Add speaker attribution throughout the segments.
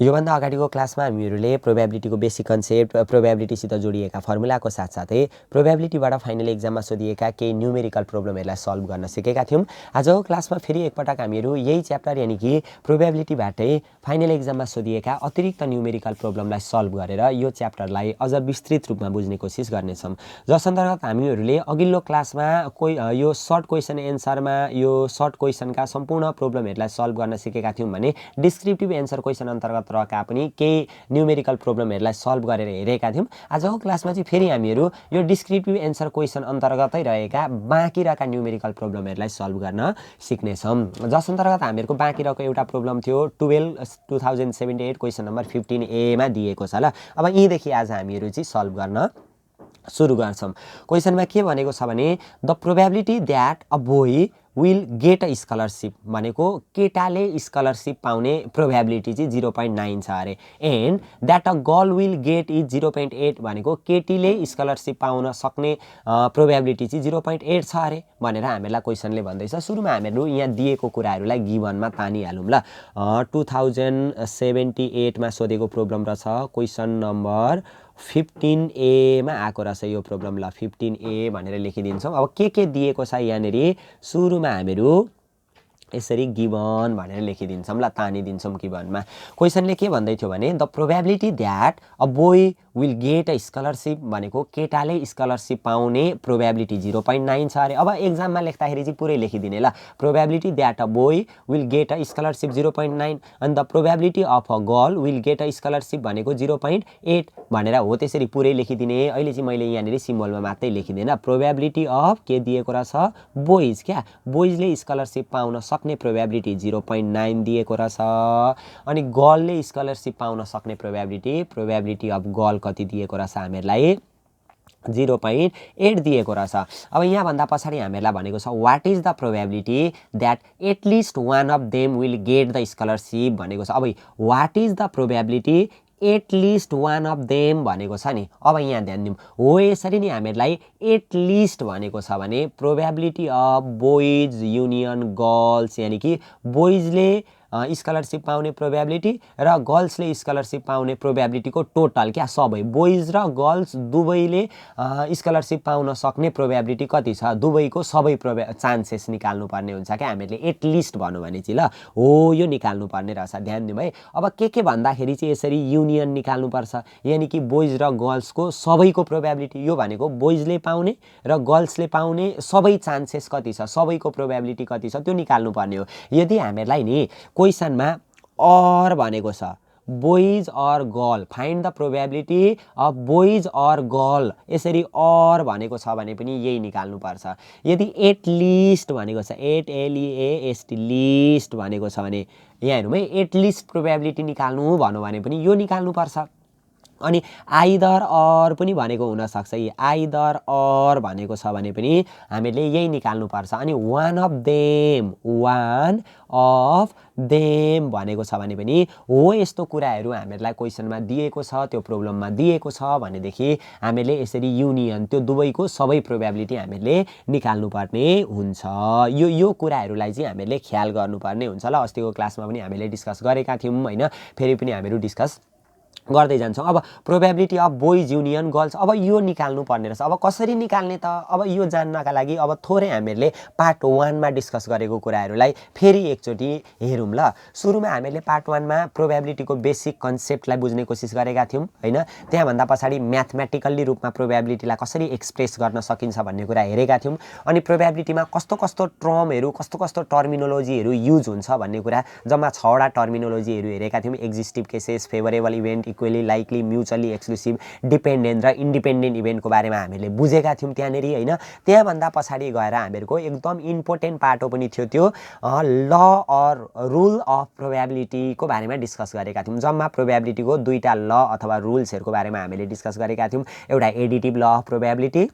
Speaker 1: योभन्दा अगाडिको क्लासमा हामीहरूले प्रोबेबिलिटीको बेसिक कन्सेप्ट, प्रोबेबिलिटीसित जोडिएका फर्मुलाको साथसाथै प्रोबेबिलिटीबाट फाइनल एक्जाममा सोधिएका केही न्युमेरिकल प्रब्लमहरूलाई सल्भ गर्न सिकेका थियौँ। आजको क्लासमा फेरि एकपटक हामीहरू यही च्याप्टर यानि कि प्रोबेबिलिटीबाटै फाइनल एक्जाममा सोधिएका अतिरिक्त न्युमेरिकल प्रब्लमलाई सल्भ गरेर यो च्याप्टरलाई अझ विस्तृत रूपमा बुझ्ने कोसिस गर्नेछौँ। जस अन्तर्गत हामीहरूले अघिल्लो क्लासमा यो सर्ट क्वेसन एन्सरमा यो सर्ट क्वेसनका सम्पूर्ण प्रब्लमहरूलाई सल्भ गर्न सिकेका थियौँ भने डिस्क्रिप्टिभ एन्सर क्वेसन अन्तर्गत रहेका पनि केही न्युमेरिकल प्रब्लमहरूलाई सल्भ गरेर हेरेका थियौँ। आजको क्लासमा चाहिँ फेरि हामीहरू यो डिस्क्रिप्टिभ एन्सर क्वेसन अन्तर्गतै रहेका बाँकी रहेका न्युमेरिकल प्रब्लमहरूलाई सल्भ गर्न सिक्नेछौँ। जस अन्तर्गत हामीहरूको बाँकी रहेको एउटा प्रब्लम थियो 2078 क्वेसन नम्बर 15A मा दिएको छ ल। अब यहीँदेखि आज हामीहरू चाहिँ सल्भ गर्न सुरु गर्छौँ। क्वेसनमा के भनेको छ भने the probability that a boy will get a scholarship भनेको केटाले स्कलरसिप पाउने प्रोबेबिलिटी चाहिँ 0.9 छ अरे। And that a girl will get is 0.8 भनेको केटीले स्कलरसिप पाउन सक्ने प्रोबेबिलिटी चाहिँ 0.8 छ अरे भनेर हामीलाई क्वेसनले भन्दैछ। सुरुमा हामीहरू यहाँ दिएको कुराहरूलाई गिभनमा तानिहालौँ ल। 2078 मा सोधेको प्रब्लम रहेछ क्वेसन नम्बर 15A मा आएको रहेछ यो प्रब्लम ल। 15A भनेर लेखिदिन्छौँ। अब के दिएको छ यहाँनिर सुरुमा हामीहरू यसरी गिभन भनेर लेखिदिन्छौँ ल, तानिदिन्छौँ गिभनमा। क्वेसनले के भन्दै थियो भने the probability that a boy will get a scholarship भनेको केटाले स्कलरसिप पाउने प्रोबेबिलिटी 0.9 छ अरे। अब एक्जाममा लेख्दाखेरि चाहिँ पुरै लेखिदिने ल। Probability that a boy will get a scholarship 0.9 अनि the probability of a girl will get a scholarship भनेको 0.8 भनेर हो त्यसरी पुरै लेखिदिने। अहिले चाहिँ मैले यहाँनिर सिम्बलमा मात्रै लेखिदिएन। प्रोबेबिलिटी अफ के दिएको रहेछ बोइज, क्या बोइजले स्कलरसिप पाउन सक्ने प्रोबेबिलिटी 0.9 दिएको रहेछ। अनि गर्लले स्कलरसिप पाउन सक्ने प्रोबेबिलिटी अफ गर्ल कति दिएको रहेछ हामीहरूलाई 0.8 दिएको रहेछ। अब यहाँभन्दा पछाडि हामीहरूलाई भनेको छ what is the probability that at least one of them will get the scholarship भनेको छ। अब what is the probability at least one of them भनेको छ नि। अब यहाँ ध्यान दिउँ हो यसरी नि हामीहरूलाई एटलिस्ट भनेको छ भने probability of boys union girls यानि कि बोइजले स्कलरसिप पाउने प्रोबेबिलिटी र गर्ल्सले स्कलरसिप पाउने प्रोबेबिलिटीको टोटल क्या सबै बोइज र गर्ल्स दुवैले स्कलरसिप पाउन सक्ने प्रोबेबिलिटी कति छ दुवैको सबै चान्सेस निकाल्नुपर्ने हुन्छ क्या हामीले एटलिस्ट भनौँ भने चाहिँ ल। हो यो निकाल्नुपर्ने रहेछ, ध्यान दिउँ है। अब के भन्दाखेरि चाहिँ यसरी युनियन निकाल्नुपर्छ यानि कि बोइज र गर्ल्सको सबैको प्रोबेबिलिटी यो भनेको बोइजले पाउने र गर्ल्सले पाउने सबै चान्सेस कति छ सबैको प्रोबेबिलिटी कति छ त्यो निकाल्नुपर्ने हो। यदि हामीहरूलाई नि क्वेसनमा अर भनेको छ boys or girl find the probability of boys or girl यसरी अर भनेको छ भने पनि यही निकाल्नुपर्छ। यदि एटलिस्ट भनेको छ एटएलइएएसटी लिस्ट भनेको छ भने यहाँ हेरौँ है एटलिस्ट प्रोबेबिलिटी निकाल्नु भनौँ भने पनि यो निकाल्नुपर्छ। अनि आइदर अर पनि भनेको हुनसक्छ आइदर अर भनेको छ भने पनि हामीले यही निकाल्नुपर्छ। अनि वान अफ देम भनेको छ भने पनि हो यस्तो कुराहरू हामीहरूलाई क्वेसनमा दिएको छ त्यो प्रब्लममा दिएको छ भनेदेखि हामीले यसरी युनियन त्यो दुवैको सबै प्रोबेबिलिटी हामीले निकाल्नुपर्ने हुन्छ। यो कुराहरूलाई चाहिँ हामीले ख्याल गर्नुपर्ने हुन्छ ल। अस्तिको क्लासमा पनि हामीले डिस्कस गरेका थियौँ होइन, फेरि पनि हामीहरू डिस्कस गर्दै जान्छौँ। अब probability of boys union girls अब यो निकाल्नु पर्ने रहेछ। अब कसरी निकाल्ने त अब यो जान्नका लागि अब थोरै हामीहरूले पार्ट 1 मा डिस्कस गरेको कुराहरूलाई फेरि एकचोटि हेरौँ ल। सुरुमा हामीले पार्ट 1 मा प्रोबेबिलिटीको बेसिक कन्सेप्टलाई बुझ्ने कोसिस गरेका थियौँ होइन। त्यहाँभन्दा पछाडि म्याथमेटिकल्ली रूपमा प्रोबेबिलिटीलाई कसरी एक्सप्रेस गर्न सकिन्छ भन्ने कुरा हेरेका थियौँ। अनि प्रोबेबिलिटीमा कस्तो कस्तो टर्महरू कस्तो कस्तो टर्मिनोलोजीहरू युज हुन्छ भन्ने कुरा जम्मा 6 वटा टर्मिनोलोजीहरू हेरेका थियौँ। Exhaustive cases, favourable event, equally likely, mutually exclusive, dependent र इन्डिपेन्डेन्ट इभेन्टको बारेमा हामीले बुझेका थियौँ त्यहाँनिर होइन। त्यहाँभन्दा पछाडि गएर हामीहरूको एकदम इम्पोर्टेन्ट पार्टो पनि थियो त्यो ल अर रुल अफ प्रोबेबिलिटीको बारेमा डिस्कस गरेका थियौँ। जम्मा प्रोबेबिलिटीको 2टा ल अथवा रुल्सहरूको बारेमा हामीले डिस्कस गरेका थियौँ। एउटा एडिटिभ ल अफ प्रोबेबिलिटी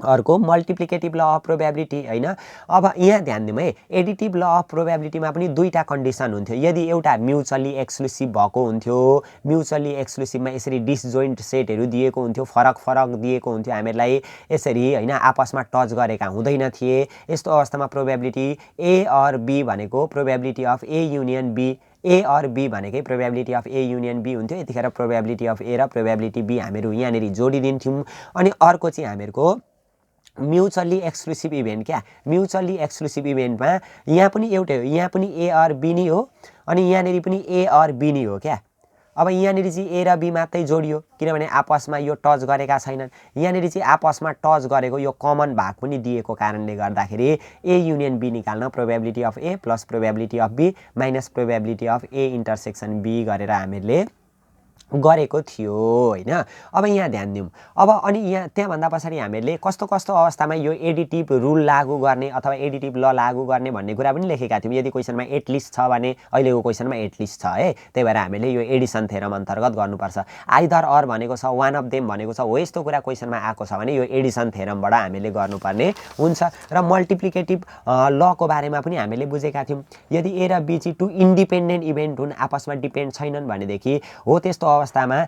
Speaker 1: अर्को मल्टिप्लिकेटिभ ल अफ प्रोबेबिलिटी होइन। अब यहाँ ध्यान दिउँ है एडिटिभ ल अफ प्रोबेबिलिटीमा पनि 2टा कन्डिसन हुन्थ्यो। यदि एउटा म्युचुअली एक्सक्लुसिभ भएको हुन्थ्यो म्युचुअली एक्सक्लुसिभमा यसरी डिसजोइन्ट सेटहरू दिएको हुन्थ्यो फरक दिएको हुन्थ्यो हामीहरूलाई यसरी होइन आपसमा टच गरेका हुँदैन थिए। यस्तो अवस्थामा प्रोबेबिलिटी ए अर बी भनेको probability of A union B A or B भनेकै probability of A union B हुन्थ्यो। यतिखेर प्रोबेबिलिटी अफ ए र प्रोबेबिलिटी बी हामीहरू यहाँनिर जोडिदिन्थ्यौँ। अनि अर्को चाहिँ हामीहरूको म्युचुअल्ली एक्सक्लुसिभ इभेन्ट क्या। म्युचुअल्ली एक्सक्लुसिभ इभेन्टमा यहाँ पनि एउटै हो, यहाँ पनि ए अर बी नै हो अनि यहाँनिर पनि ए अर बी नै हो क्या। अब यहाँनिर चाहिँ ए र बी मात्रै जोडियो किनभने आपसमा यो टच गरेका छैनन्। यहाँनिर चाहिँ आपसमा टच गरेको यो कमन भाग पनि दिएको कारणले गर्दाखेरि ए युनियन बी निकाल्न probability of A plus probability of B minus probability of A intersection B गरेर हामीले गरेको थियो होइन। अब यहाँ ध्यान दिउँ। अब अनि यहाँ त्यहाँभन्दा पछाडि हामीहरूले कस्तो कस्तो अवस्थामा यो एडिटिभ रुल लागू गर्ने अथवा एडिटिभ ल लागू गर्ने भन्ने कुरा पनि लेखेका थियौँ। यदि क्वेसनमा एटलिस्ट छ भने अहिलेको क्वेसनमा एटलिस्ट छ है, त्यही भएर हामीले यो एडिसन थेरम अन्तर्गत गर्नुपर्छ। आइदर अर भनेको छ, वान अफ देम भनेको छ, हो यस्तो कुरा क्वेसनमा आएको छ भने यो एडिसन थेरमबाट हामीले गर्नुपर्ने हुन्छ। र मल्टिप्लिकेटिभ लको बारेमा पनि हामीले बुझेका थियौँ। यदि ए र बी चाहिँ टु इन्डिपेन्डेन्ट इभेन्ट हुन्, आपसमा डिपेन्ड छैनन् भनेदेखि हो त्यस्तो अवस्थामा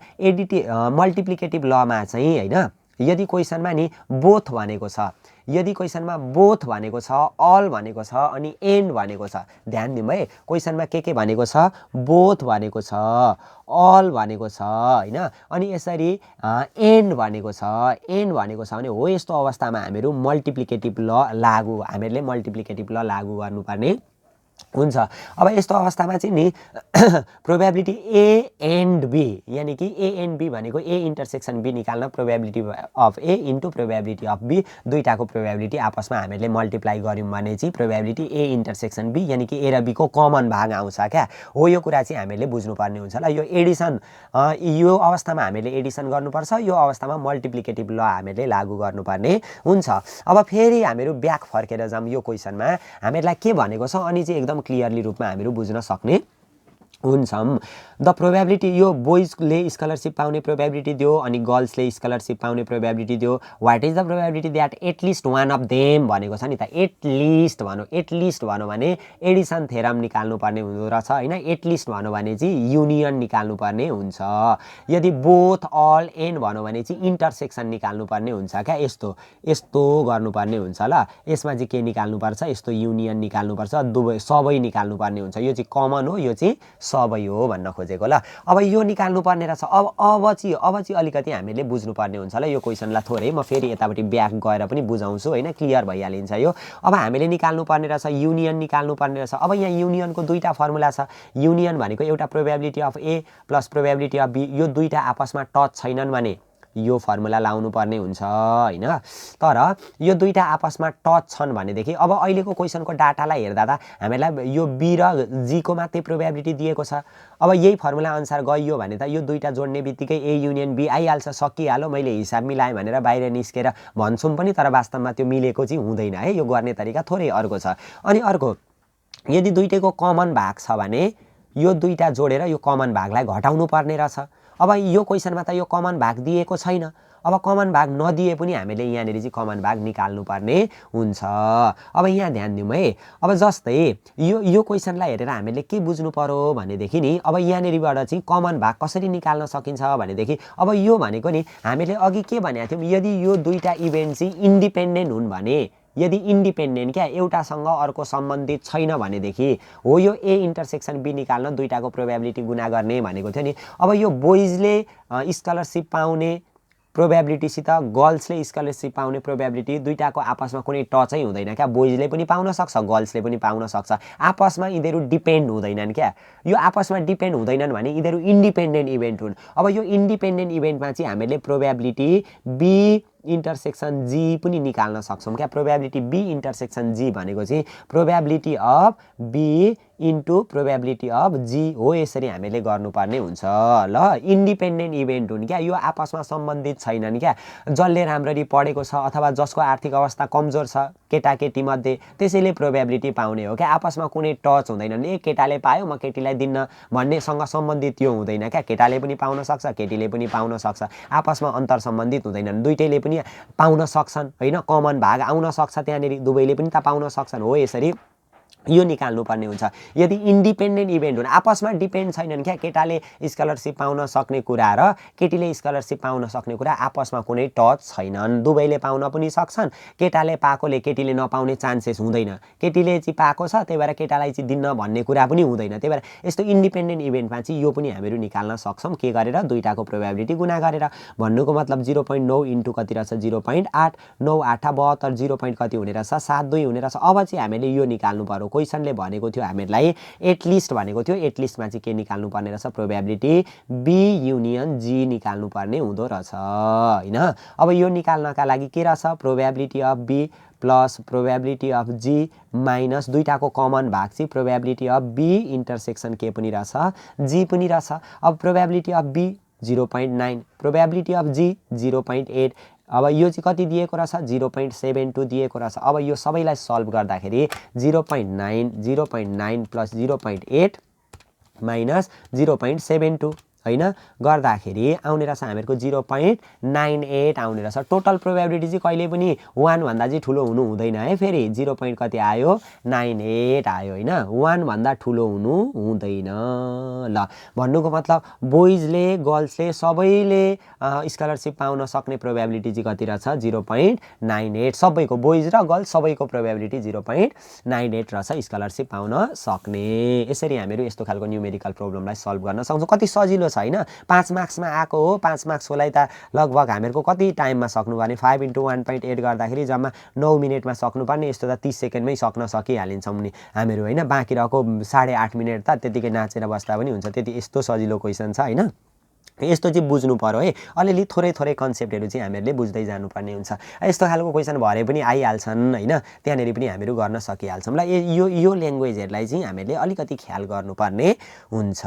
Speaker 1: मल्टिप्लिकेटिभ लमा चाहिँ होइन, यदि क्वेसनमा नि बोथ भनेको छ, यदि क्वेसनमा बोथ भनेको छ, अल भनेको छ अनि एन्ड भनेको छ, ध्यान दिउँ है, क्वेसनमा के भनेको छ, बोथ भनेको छ, अल भनेको छ होइन, अनि यसरी एन्ड भनेको छ, एन्ड भनेको छ भने हो यस्तो अवस्थामा हामीहरू मल्टिप्लिकेटिभ ल लागू हामीहरूले मल्टिप्लिकेटिभ ल लागू गर्नुपर्ने हुन्छ। अब यस्तो अवस्थामा चाहिँ नि प्रोबेबिलिटी ए एन्ड बी यानि कि ए एन्ड बी भनेको ए इन्टरसेक्सन बी निकाल्न probability of A into probability of B दुईटाको प्रोबेबिलिटी आपसमा हामीले मल्टिप्लाई गऱ्यौँ भने चाहिँ प्रोबेबिलिटी ए इन्टरसेक्सन बी यानि कि ए र बीको कमन भाग आउँछ क्या। हो यो कुरा चाहिँ हामीले बुझ्नुपर्ने हुन्छ ल। यो एडिसन यो अवस्थामा हामीले एडिसन गर्नुपर्छ, यो अवस्थामा मल्टिप्लिकेटिभ ल हामीले लागू गर्नुपर्ने हुन्छ। अब फेरि हामीहरू ब्याक फर्केर जाऊँ यो क्वेसनमा हामीहरूलाई के भनेको छ अनि चाहिँ एकदम क्लियरली रूपमा हामीहरू बुझ्न सक्ने हुन्छौँ। द प्रोबेबिलिटी यो बोइजले स्कलरसिप पाउने प्रोबेबिलिटी दियो अनि गर्ल्सले स्कलरसिप पाउने प्रोबेबिलिटी दियो। What is the probability that at least one of them भनेको छ नि त, एटलिस्ट भनौँ भने एडिसन थेरम निकाल्नु पर्ने हुँदो रहेछ होइन। एटलिस्ट भनौँ भने चाहिँ युनियन निकाल्नु पर्ने हुन्छ। यदि बोथ अल एन्ड भनौँ भने चाहिँ इन्टरसेक्सन निकाल्नु पर्ने हुन्छ क्या। यस्तो गर्नुपर्ने हुन्छ ल। यसमा चाहिँ के निकाल्नुपर्छ, यस्तो युनियन निकाल्नुपर्छ, दुवै सबै निकाल्नु पर्ने हुन्छ। यो चाहिँ कमन हो, यो चाहिँ सबै हो भन्न खोजेको ल। अब यो निकाल्नु पर्ने रहेछ। अब चाहिँ अलिकति हामीले बुझ्नुपर्ने हुन्छ ल यो क्वेसनलाई थोरै। म फेरि यतापट्टि ब्याक गएर पनि बुझाउँछु होइन, क्लियर भइहालिन्छ यो। अब हामीले निकाल्नु पर्ने रहेछ, युनियन निकाल्नु पर्ने रहेछ। अब यहाँ युनियनको दुईटा फर्मुला छ। युनियन भनेको एउटा probability of A plus probability of B, यो दुईटा आपसमा टच छैनन् भने यो फर्मुला लाउनु पर्ने हुन्छ होइन। तर यो दुईटा आपसमा टच छन् भनेदेखि अब अहिलेको क्वेसनको डाटालाई हेर्दा त हामीलाई यो बी र जीको मात्रै प्रोबेबिलिटी दिएको छ। अब यही फर्मुला अनुसार गइयो भने त यो दुईटा जोड्ने बित्तिकै ए युनियन बी आइहाल्छ, सकिहाल्यो, मैले हिसाब मिलाएँ भनेर बाहिर निस्केर भन्छौँ पनि तर वास्तवमा त्यो मिलेको चाहिँ हुँदैन है। यो गर्ने तरिका थोरै अर्को छ। अनि अर्को, यदि दुईटैको कमन भाग छ भने यो दुईटा जोडेर यो कमन भागलाई घटाउनु पर्ने रहेछ। अब यो क्वेसनमा त यो कमन भाग दिएको छैन। अब कमन भाग नदिए पनि हामीले यहाँनिर चाहिँ कमन भाग निकाल्नु पर्ने हुन्छ। अब यहाँ ध्यान दिउँ है। अब जस्तै यो क्वेसनलाई हेरेर हामीले के बुझ्नु पर्यो भनेदेखि नि अब यहाँनिरबाट चाहिँ कमन भाग कसरी निकाल्न सकिन्छ भनेदेखि अब यो भनेको नि हामीले अघि के भनेको थियौँ, यदि यो दुईटा इभेन्ट चाहिँ इन्डिपेन्डेन्ट हुन् भने, यदि इन्डिपेन्डेन्ट क्या एउटासँग अर्को सम्बन्धित छैन भनेदेखि हो यो ए इन्टरसेक्सन बी निकाल्न दुईटाको प्रोबेबिलिटी गुणा गर्ने भनेको थियो नि। अब यो बोइजले स्कलरसिप पाउने प्रोबेबिलिटीसित गर्ल्सले स्कलरसिप पाउने प्रोबेबिलिटी दुईटाको आपसमा कुनै टचै हुँदैन क्या। बोइजले पनि पाउन सक्छ, गर्ल्सले पनि पाउन सक्छ, आपसमा यिनीहरू डिपेन्ड हुँदैनन् क्या। यो आपसमा डिपेन्ड हुँदैनन् भने यिनीहरू इन्डिपेन्डेन्ट इभेन्ट हुन्। अब यो इन्डिपेन्डेन्ट इभेन्टमा चाहिँ हामीले प्रोबेबिलिटी बी इन्टरसेक्सन जी पनि निकाल्न सक्छौँ क्या। प्रोबेबिलिटी बी इन्टरसेक्सन जी भनेको चाहिँ probability of B into probability of G हो, यसरी हामीले गर्नुपर्ने हुन्छ ल। इन्डिपेन्डेन्ट इभेन्ट हुन् क्या, यो आपसमा सम्बन्धित छैनन् क्या। जसले राम्ररी पढेको छ अथवा जसको आर्थिक अवस्था कमजोर छ केटाकेटी मध्ये त्यसैले प्रोबेबिलिटी पाउने हो क्या। आपसमा कुनै टच हुँदैनन्, ए केटाले पायो म केटीलाई दिन्न भन्नेसँग सम्बन्धित त्यो हुँदैन क्या। केटाले पनि पाउन सक्छ, केटीले पनि पाउन सक्छ, आपसमा अन्तर सम्बन्धित हुँदैनन्, दुईटैले पनि पाउन सक्छन् होइन। कमन भाग आउन सक्छ त्यहाँनिर, दुवैले पनि त पाउन सक्छन्। हो यसरी यो निकाल्नुपर्ने हुन्छ। यदि इन्डिपेन्डेन्ट इभेन्ट हुन्, आपसमा डिपेन्ड छैनन् क्या, केटाले स्कलरसिप पाउन सक्ने कुरा र केटीले स्कलरसिप पाउन सक्ने कुरा आपसमा कुनै टच छैनन्। दुवैले पाउन पनि सक्छन्, केटाले पाएकोले केटीले नपाउने चान्सेस हुँदैन, केटीले चाहिँ पाएको छ त्यही भएर केटालाई चाहिँ दिन्न भन्ने कुरा पनि हुँदैन। त्यही भएर यस्तो इन्डिपेन्डेन्ट इभेन्टमा चाहिँ यो पनि हामीहरू निकाल्न सक्छौँ के गरेर, दुईटाको प्रोबेबिलिटी गुणा गरेर। भन्नुको मतलब 0.9 इन्टु कति रहेछ 0.8, 9 8 72, 0 कति हुने रहेछ 72 हुने रहेछ। अब चाहिँ हामीले यो निकाल्नु पर्यो। क्वेसनले भनेको थियो हामीलाई एटलिस्ट भनेको थियो, एटलिस्टमा चाहिँ के निकाल्नु पर्ने रहेछ, प्रोबेबिलिटी बी युनियन जी निकाल्नु पर्ने हुँदो रहेछ हैन। अब यो निकाल्नका लागि के रहेछ, probability of B plus probability of G minus दुईटाको कमन भाग चाहिँ प्रोबेबिलिटी अफ बी इन्टरसेक्सन के पनि रहेछ, जी पनि रहेछ। अब probability of B 0.9, probability of G 0.8, अब यो चाहिँ कति दिएको रहेछ 0.72 दिएको रहेछ। अब यो सबैलाई सल्भ गर्दाखेरि 0.9 प्लस 0.8 माइनस 0.72 हैन गर्दाखेरि आउने रहेछ हामीहरूको 0.98 आउने रहेछ। टोटल प्रोबेबिलिटी चाहिँ कहिले पनि 1 भन्दा चाहिँ ठुलो हुनु हुँदैन है। फेरि 0. कति आयो 98 आयो हैन, 1 भन्दा ठुलो हुनु हुँदैन। ल भन्नुको मतलब बोइजले गर्ल्सले सबैले स्कलरसिप पाउन सक्ने प्रोबेबिलिटी चाहिँ कति रहेछ 0.98, सबैको बोइज र गर्ल्स सबैको प्रोबेबिलिटी 0.98 रहेछ स्कलरसिप पाउन सक्ने। यसरी हामीहरू यस्तो खालको न्युमेरिकल प्रोब्लमलाई सल्भ गर्न सक्छौँ। कति सजिलो छ हैन, 5 मार्क्समा आएको हो। 5 मार्क्सकोलाई त लगभग हामीहरूको कति टाइममा सक्नुपर्ने, 5 * 1.8 गर्दाखेरि जम्मा 9 मिनेटमा सक्नुपर्ने, यस्तो त 30 सेकेन्डमै सक्न सकिहालिन्छौँ नि हामीहरू हैन। बाँकी रहेको 8.5 मिनेट त त्यतिकै नाचेर बस्दा पनि हुन्छ। त्यति यस्तो सजिलो क्वेसन छ हैन। यस्तो चाहिँ बुझ्नु पर्यो है। अलिअलि थोरै कन्सेप्टहरू चाहिँ हामीहरूले बुझ्दै जानुपर्ने हुन्छ। यस्तो खालको क्वेसन भरे पनि आइहाल्छन् हैन, त्यहाँनिर पनि हामीहरू गर्न सकिहाल्छौँ। ल यो ल्याङ्ग्वेजहरूलाई चाहिँ हामीले अलिकति ख्याल गर्नुपर्ने हुन्छ।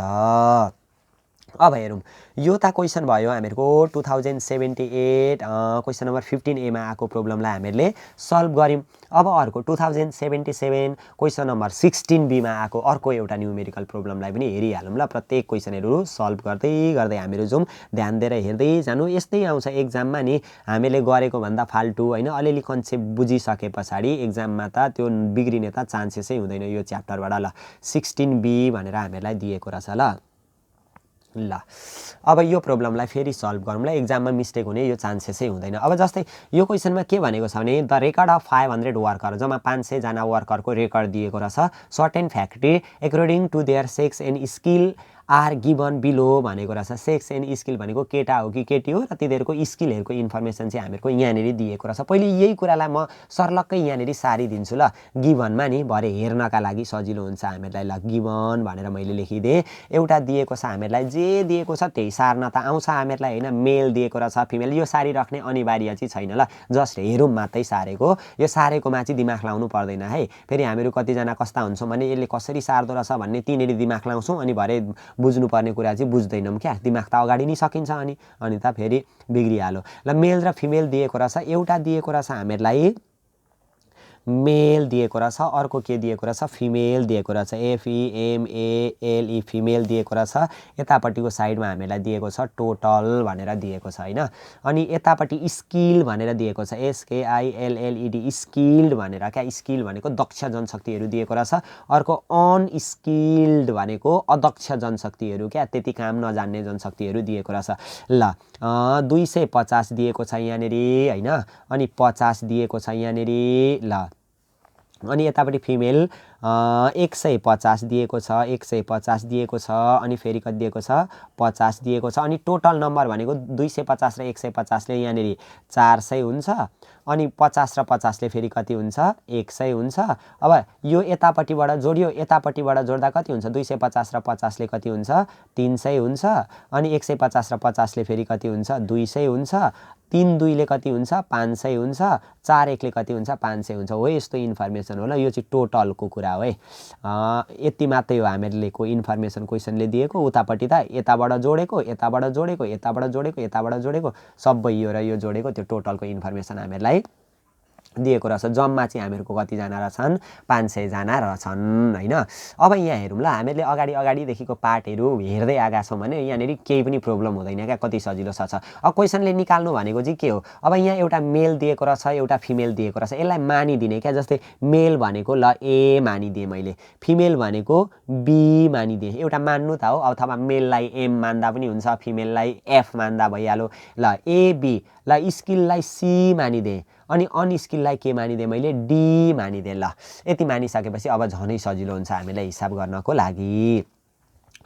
Speaker 1: अब हेरौँ, यो त क्वेसन भयो हामीहरूको 2078 क्वेसन नम्बर 15A मा आएको प्रोब्लमलाई हामीले सल्भ गऱ्यौँ। अब अर्को 2077 क्वेसन नम्बर 16B मा आएको अर्को एउटा न्युमेरिकल प्रोब्लमलाई पनि हेरिहालौँ ल। प्रत्येक क्वेसनहरू सल्भ गर्दै हामीहरू जाउँ, ध्यान दिएर हेर्दै जानु। यस्तै आउँछ एक्जाममा नि, हामीले गरेको भन्दा फाल्टु हैन, अलिअलि कन्सेप्ट बुझिसके पछाडि एक्जाममा त त्यो बिग्रिने त चान्सेसै हुँदैन यो च्याप्टरबाट। ल 16B भनेर हामीहरूलाई दिएको रहेछ ल। अब यो प्रोब्लमलाई फेरि सल्भ गरौँ ल। एक्जाममा मिस्टेक हुने यो चान्सेसै हुँदैन। अब जस्तै यो क्वेसनमा के भनेको छ भने द रेकर्ड अफ 500 वर्कर, जम्मा 500 जना वर्करको रेकर्ड दिएको रहेछ। Certain factory according to their sex and skill are given below भनेको रहेछ। सेक्स एन्ड स्किल भनेको केटा हो कि केटी हो र तिनीहरूको स्किलहरूको इन्फर्मेसन चाहिँ हामीहरूको यहाँनिर दिएको रहेछ। पहिले यही कुरालाई म सर्लक्कै यहाँनिर सारिदिन्छु ल। गिभनमा नि भरे हेर्नका लागि सजिलो हुन्छ हामीहरूलाई। ल गिभन भनेर मैले लेखिदिएँ। एउटा दिएको छ हामीहरूलाई, जे दिएको छ त्यही सार्न त आउँछ हामीहरूलाई हैन। मेल दिएको रहेछ, फिमेल, यो सारिराख्ने अनिवार्य चाहिँ छैन ल, जस्ट हेरौँ मात्रै सारेको। यो सारेकोमा चाहिँ दिमाग लाउनु पर्दैन है। फेरि हामीहरू कतिजना कस्ता हुन्छौँ भने यसले कसरी सार्दो रहेछ भन्ने तिनीहरू दिमाग लाउँछौँ, अनि भरे बुझ्नुपर्ने कुरा चाहिँ बुझ्दैनौँ क्या। दिमाग त अगाडि नै सकिन्छ अनि त फेरि बिग्रिहाल्यो। ल मेल र फिमेल दिएको रहेछ। एउटा दिएको रहेछ हामीहरूलाई मेल दिएको रहेछ, अर्को के दिएको रहेछ फिमेल दिएको रहेछ, FEMALE फिमेल दिएको रहेछ। यतापट्टिको साइडमा हामीलाई दिएको छ टोटल भनेर दिएको छ हैन। अनि यतापट्टि स्किल भनेर दिएको छ, SKILLED स्किल्ड भनेर क्या। स्किल भनेको दक्ष जनशक्तिहरू दिएको रहेछ। अर्को अनस्किल्ड भनेको अदक्ष जनशक्तिहरू क्या, त्यति काम नजान्ने जनशक्तिहरू दिएको रहेछ। ल 250 दिएको छ यहाँनिर हैन, अनि 50 दिएको छ यहाँनिर ल। अनि यतापट्टि फिमेल 150 दिएको छ, 150 दिएको छ, अनि फेरि कति दिएको छ 50 दिएको छ। अनि टोटल नम्बर भनेको 250 र 150 ले यहाँनिर 400 हुन्छ, अनि 50 र 50 ले फेरि कति हुन्छ 100 हुन्छ। अब यो यतापट्टिबाट जोडियो, यतापट्टिबाट जोड्दा कति हुन्छ 250 र 50 ले कति हुन्छ 300 हुन्छ, अनि 150 र 50 ले फेरि कति हुन्छ 200 हुन्छ, 3 2 ले कति हुन्छ 500 हुन्छ, 4 1 ले कति हुन्छ 500 हुन्छ। हो यस्तो इन्फर्मेसन होला। यो चाहिँ टोटलको कुरा हो है। यति मात्रै हो हामीहरूको इन्फर्मेसन क्वेसनले दिएको। उतापट्टि त यताबाट जोडेको, यताबाट जोडेको, यताबाट जोडेको, यताबाट जोडेको, सबै यो र यो जोडेको, त्यो टोटलको इन्फर्मेसन हामीहरूलाई दिएको रहेछ। जम्मा चाहिँ हामीहरूको कतिजना रहेछन् 500 जना रहेछन् हैन। अब यहाँ हेरौँ ल, हामीले अगाडिदेखिको पार्टहरू हेर्दै आएका छौँ भने यहाँनिर केही पनि प्रब्लम हुँदैन क्या, कति सजिलो छ। अब क्वेसनले निकाल्नु भनेको चाहिँ के हो, अब यहाँ एउटा मेल दिएको रहेछ, एउटा फिमेल दिएको रहेछ, यसलाई मानिदिने क्या। जस्तै मेल भनेको ल ए मानिदिएँ मैले, फिमेल भनेको बी मानिदिएँ, एउटा मान्नु त हो। अथवा मेललाई एम मान्दा पनि हुन्छ, फिमेललाई एफ मान्दा भइहाल्यो। ल एबी, ल स्किललाई सी मानिदिएँ, अनि अनस्किललाई के मानिदिएँ मैले, डी मानिदिएँ। ल यति मानिसकेपछि अब झनै सजिलो हुन्छ हामीलाई हिसाब गर्नको लागि।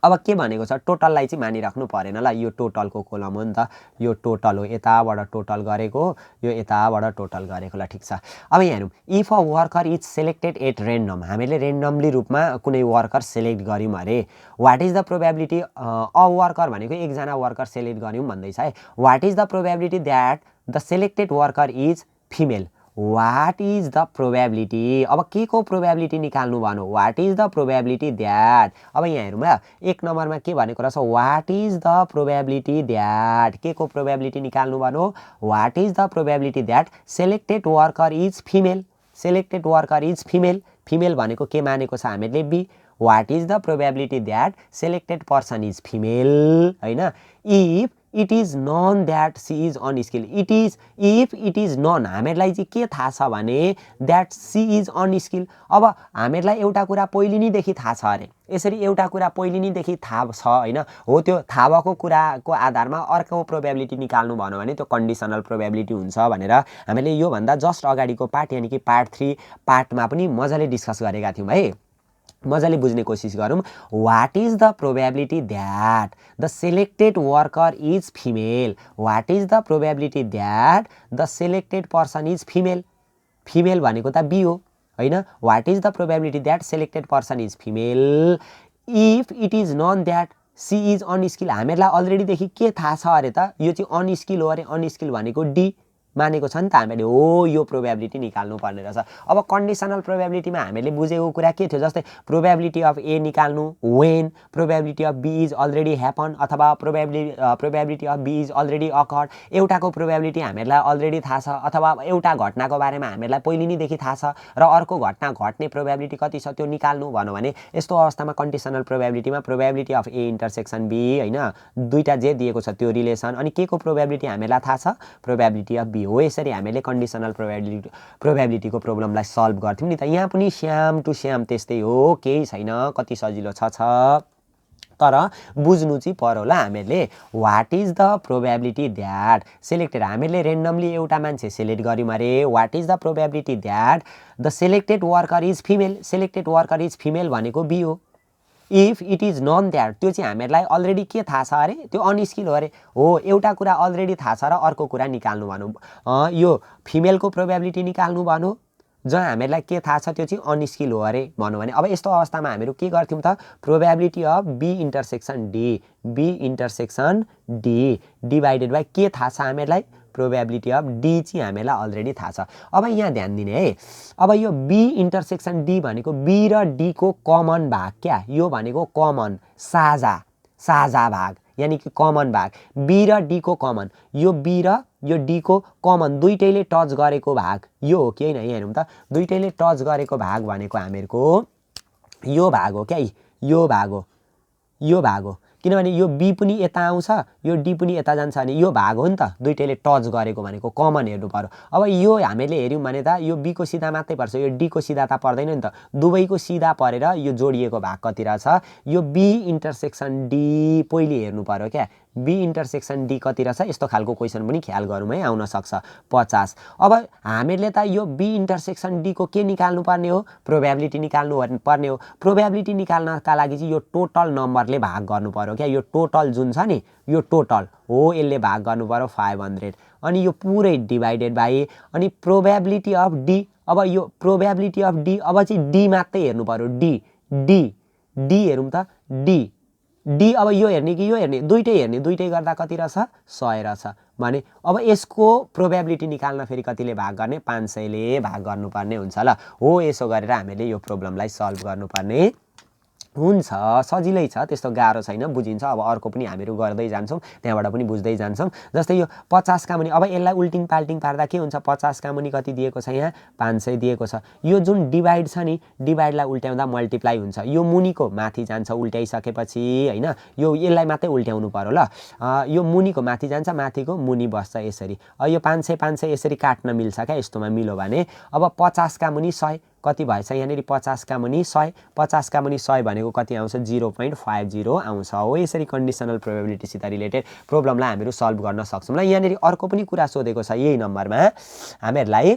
Speaker 1: अब के भनेको छ, टोटललाई चाहिँ मानिराख्नु परेन। ल यो टोटलको कोलम हो नि त, यो टोटल हो, यताबाट टोटल गरेको, यो यताबाट टोटल गरेको। ल ठिक छ। अब यहाँ हेरौँ, if a worker is selected at random, हामीले रेन्डमली रूपमा कुनै वर्कर सेलेक्ट गऱ्यौँ अरे, what is the probability, a worker भनेको एकजना वर्कर सेलेक्ट गऱ्यौँ भन्दैछ है, what is the probability that the selected worker is female, what is the probability, अब के को प्रोबेबिलिटी निकाल्नु भनौँ, what is the probability that. अब यहाँ हेरौँ ल, एक नम्बरमा के भनेको रहेछ, what is the probability that, के को प्रोबेबिलिटी निकाल्नु भनौँ, what is the probability that selected worker is female, selected worker is female, female भनेको के मानेको छ हामीले B, what is the probability that selected person is female हैन। If it is known that she is unskilled, if it is known, हामीहरूलाई चाहिँ के थाहा छ भने द्याट सी इज अनस्किल। अब हामीहरूलाई एउटा कुरा पहिले नैदेखि थाहा छ अरे, यसरी एउटा कुरा पहिले नैदेखि थाहा छ हैन, हो त्यो थाहा भएको कुराको आधारमा अर्को प्रोबेबिलिटी निकाल्नु भन्यो भने त्यो कन्डिसनल प्रोबेबिलिटी हुन्छ भनेर हामीले योभन्दा जस्ट अगाडिको पार्ट यानि कि पार्ट 3 पार्टमा पनि मजाले डिस्कस गरेका थियौँ है। मजाले बुझ्ने कोसिस गरौँ। What is the probability that the selected worker is female, what is the probability that the selected person is female, female भनेको त बी हो हैन। What is the probability that selected person is female, if it is known that she is unskill, हामीहरूलाई अलरेडीदेखि के थाहा छ अरे त, यो चाहिँ अनस्किल हो अरे, अनस्किल भनेको डी मानेको छ नि त हामीले, हो यो प्रोबेबिलिटी निकाल्नु पर्ने रहेछ। अब कन्डिसनल प्रोबेबिलिटीमा हामीले बुझेको कुरा के थियो, जस्तै प्रोबेबिलिटी अफ ए निकाल्नु when probability of B is already happen, अथवा probability of B is already occurred, एउटाको प्रोबेबिलिटी हामीहरूलाई अलरेडी थाहा छ, अथवा एउटा घटनाको बारेमा हामीहरूलाई पहिले नैदेखि थाहा छ र अर्को घटना घट्ने प्रोबेबिलिटी कति छ त्यो निकाल्नु भन्यो भने यस्तो अवस्थामा कन्डिसनल प्रोबेबिलिटीमा probability of A intersection B हैन, दुईटा जे दिएको छ त्यो रिलेसन, अनि के को प्रोबेबिलिटी हामीलाई थाहा छ, प्रोबेबिलिटी अफ बी हो। यसरी हामीले कन्डिसनल प्रोबेबिलिटीको प्रब्लमलाई सल्भ गर्थ्यौँ नि त। यहाँ पनि स्याम टु स्याम त्यस्तै हो, केही छैन, कति सजिलो छ। तर बुझ्नु चाहिँ पर्यो होला हामीले, what is the probability that selected, हामीले रेन्डमली एउटा मान्छे सेलेक्ट गऱ्यौँ अरे, what is the probability that the selected worker is female, selected worker is female भनेको बी हो। If it is known that, त्यो चाहिँ हामीहरूलाई अलरेडी के थाहा छ अरे, त्यो अनस्किल हो अरे, हो एउटा कुरा अलरेडी थाहा छ र अर्को कुरा निकाल्नु भनौँ, यो फिमेलको प्रोबेबिलिटी निकाल्नु भनौँ, जहाँ हामीहरूलाई के थाहा छ त्यो चाहिँ अनस्किल हो अरे भनौँ भने, अब यस्तो अवस्थामा हामीहरू के गर्थ्यौँ त, probability of B intersection D, B intersection D divided by के थाहा छ हामीहरूलाई, प्रोबेबिलिटी अफ डी चाहिँ हामीलाई अलरेडी थाहा छ। अब यहाँ ध्यान दिने है, अब यो बी इन्टरसेक्सन डी भनेको बी र डी को कमन भाग क्या, यो भनेको कमन साझा भाग यानि कि कमन भाग, बी र डी को कमन, यो बी र यो डी को कमन दुईटैले टच गरेको भाग यो हो कि हैन। यहाँ हेरौँ त, दुईटैले टच गरेको भाग भनेको हामीहरूको यो भाग हो क्या, यो भाग हो, यो भाग हो, किनभने यो बी पनि यता आउँछ, यो डी पनि यता जान्छ भने यो भाग हो नि त, दुईटैले टच गरेको भनेको कमन हेर्नु पर्यो। अब यो हामीले हेऱ्यौँ भने त यो बी को सिधा मात्रै पर्छ, यो डी को सिधा त पर्दैन नि त, दुवैको सिधा परेर यो जोडिएको भाग कति रहेछ, यो बी इन्टरसेक्सन डी पहिले हेर्नु पर्यो क्या, बी इन्टरसेक्सन डी कति रहेछ, यस्तो खालको क्वेसन पनि ख्याल गरौँ है, आउन सक्छ 50। अब हामीले त यो बी इन्टरसेक्सन डी को के निकाल्नु पर्ने हो, प्रोबेबिलिटी निकाल्नु पर्ने हो। प्रोबेबिलिटी निकाल्नका लागि चाहिँ यो टोटल नम्बरले भाग गर्नु पर्यो क्या, यो टोटल जुन छ नि यो टोटल हो, यसले भाग गर्नु पर्यो 500, अनि यो पुरै डिभाइडेड बाई, अनि प्रोबेबिलिटी अफ डी, अब यो प्रोबेबिलिटी अफ डी, अब चाहिँ डी मात्रै हेर्नु पर्यो, डी हेरौँ त, डी अब यो हेर्ने कि यो हेर्ने, दुईटै हेर्ने, दुईटै गर्दा कति रहेछ 100 रहेछ भने, अब यसको प्रोबेबिलिटी निकाल्न फेरि कतिले भाग गर्ने, 500 ले भाग गर्नुपर्ने हुन्छ। ल हो, यसो गरेर हामीले यो प्रब्लमलाई सल्भ गर्नुपर्ने हुन्छ सजिलै छ त्यस्तो गाह्रो छैन बुझिन्छ अब अर्को पनि हामीहरू गर्दै जान्छौँ त्यहाँबाट पनि बुझ्दै जान्छौँ जस्तै यो 50 का मुनि अब यसलाई उल्टिङ पाल्टिङ पार्दा के हुन्छ 50 का मुनि कति दिएको छ यहाँ 500 दिएको छ यो जुन डिभाइड छ नि डिभाइडलाई उल्ट्याउँदा मल्टिप्लाई हुन्छ यो मुनिको माथि जान्छ उल्ट्याइसकेपछि हैन यो यसलाई मात्रै उल्ट्याउनु पर्यो ल यो मुनिको माथि जान्छ माथिको मुनि बस्छ यसरी यो 500 500 यसरी काट्न मिल्छ क्या यस्तोमा मिल्यो भने अब 50 का मुनि 100 कति भएछ यहाँनिर 50 का मुनि 100 50 का मुनि 100 भनेको कति आउँछ 0.50 आउँछ हो यसरी कन्डिसनल प्रोबेबिलिटीसित रिलेटेड प्रोब्लमलाई हामीहरू सल्भ गर्न सक्छौँ ल यहाँनिर अर्को पनि कुरा सोधेको छ यही नम्बरमा हामीहरूलाई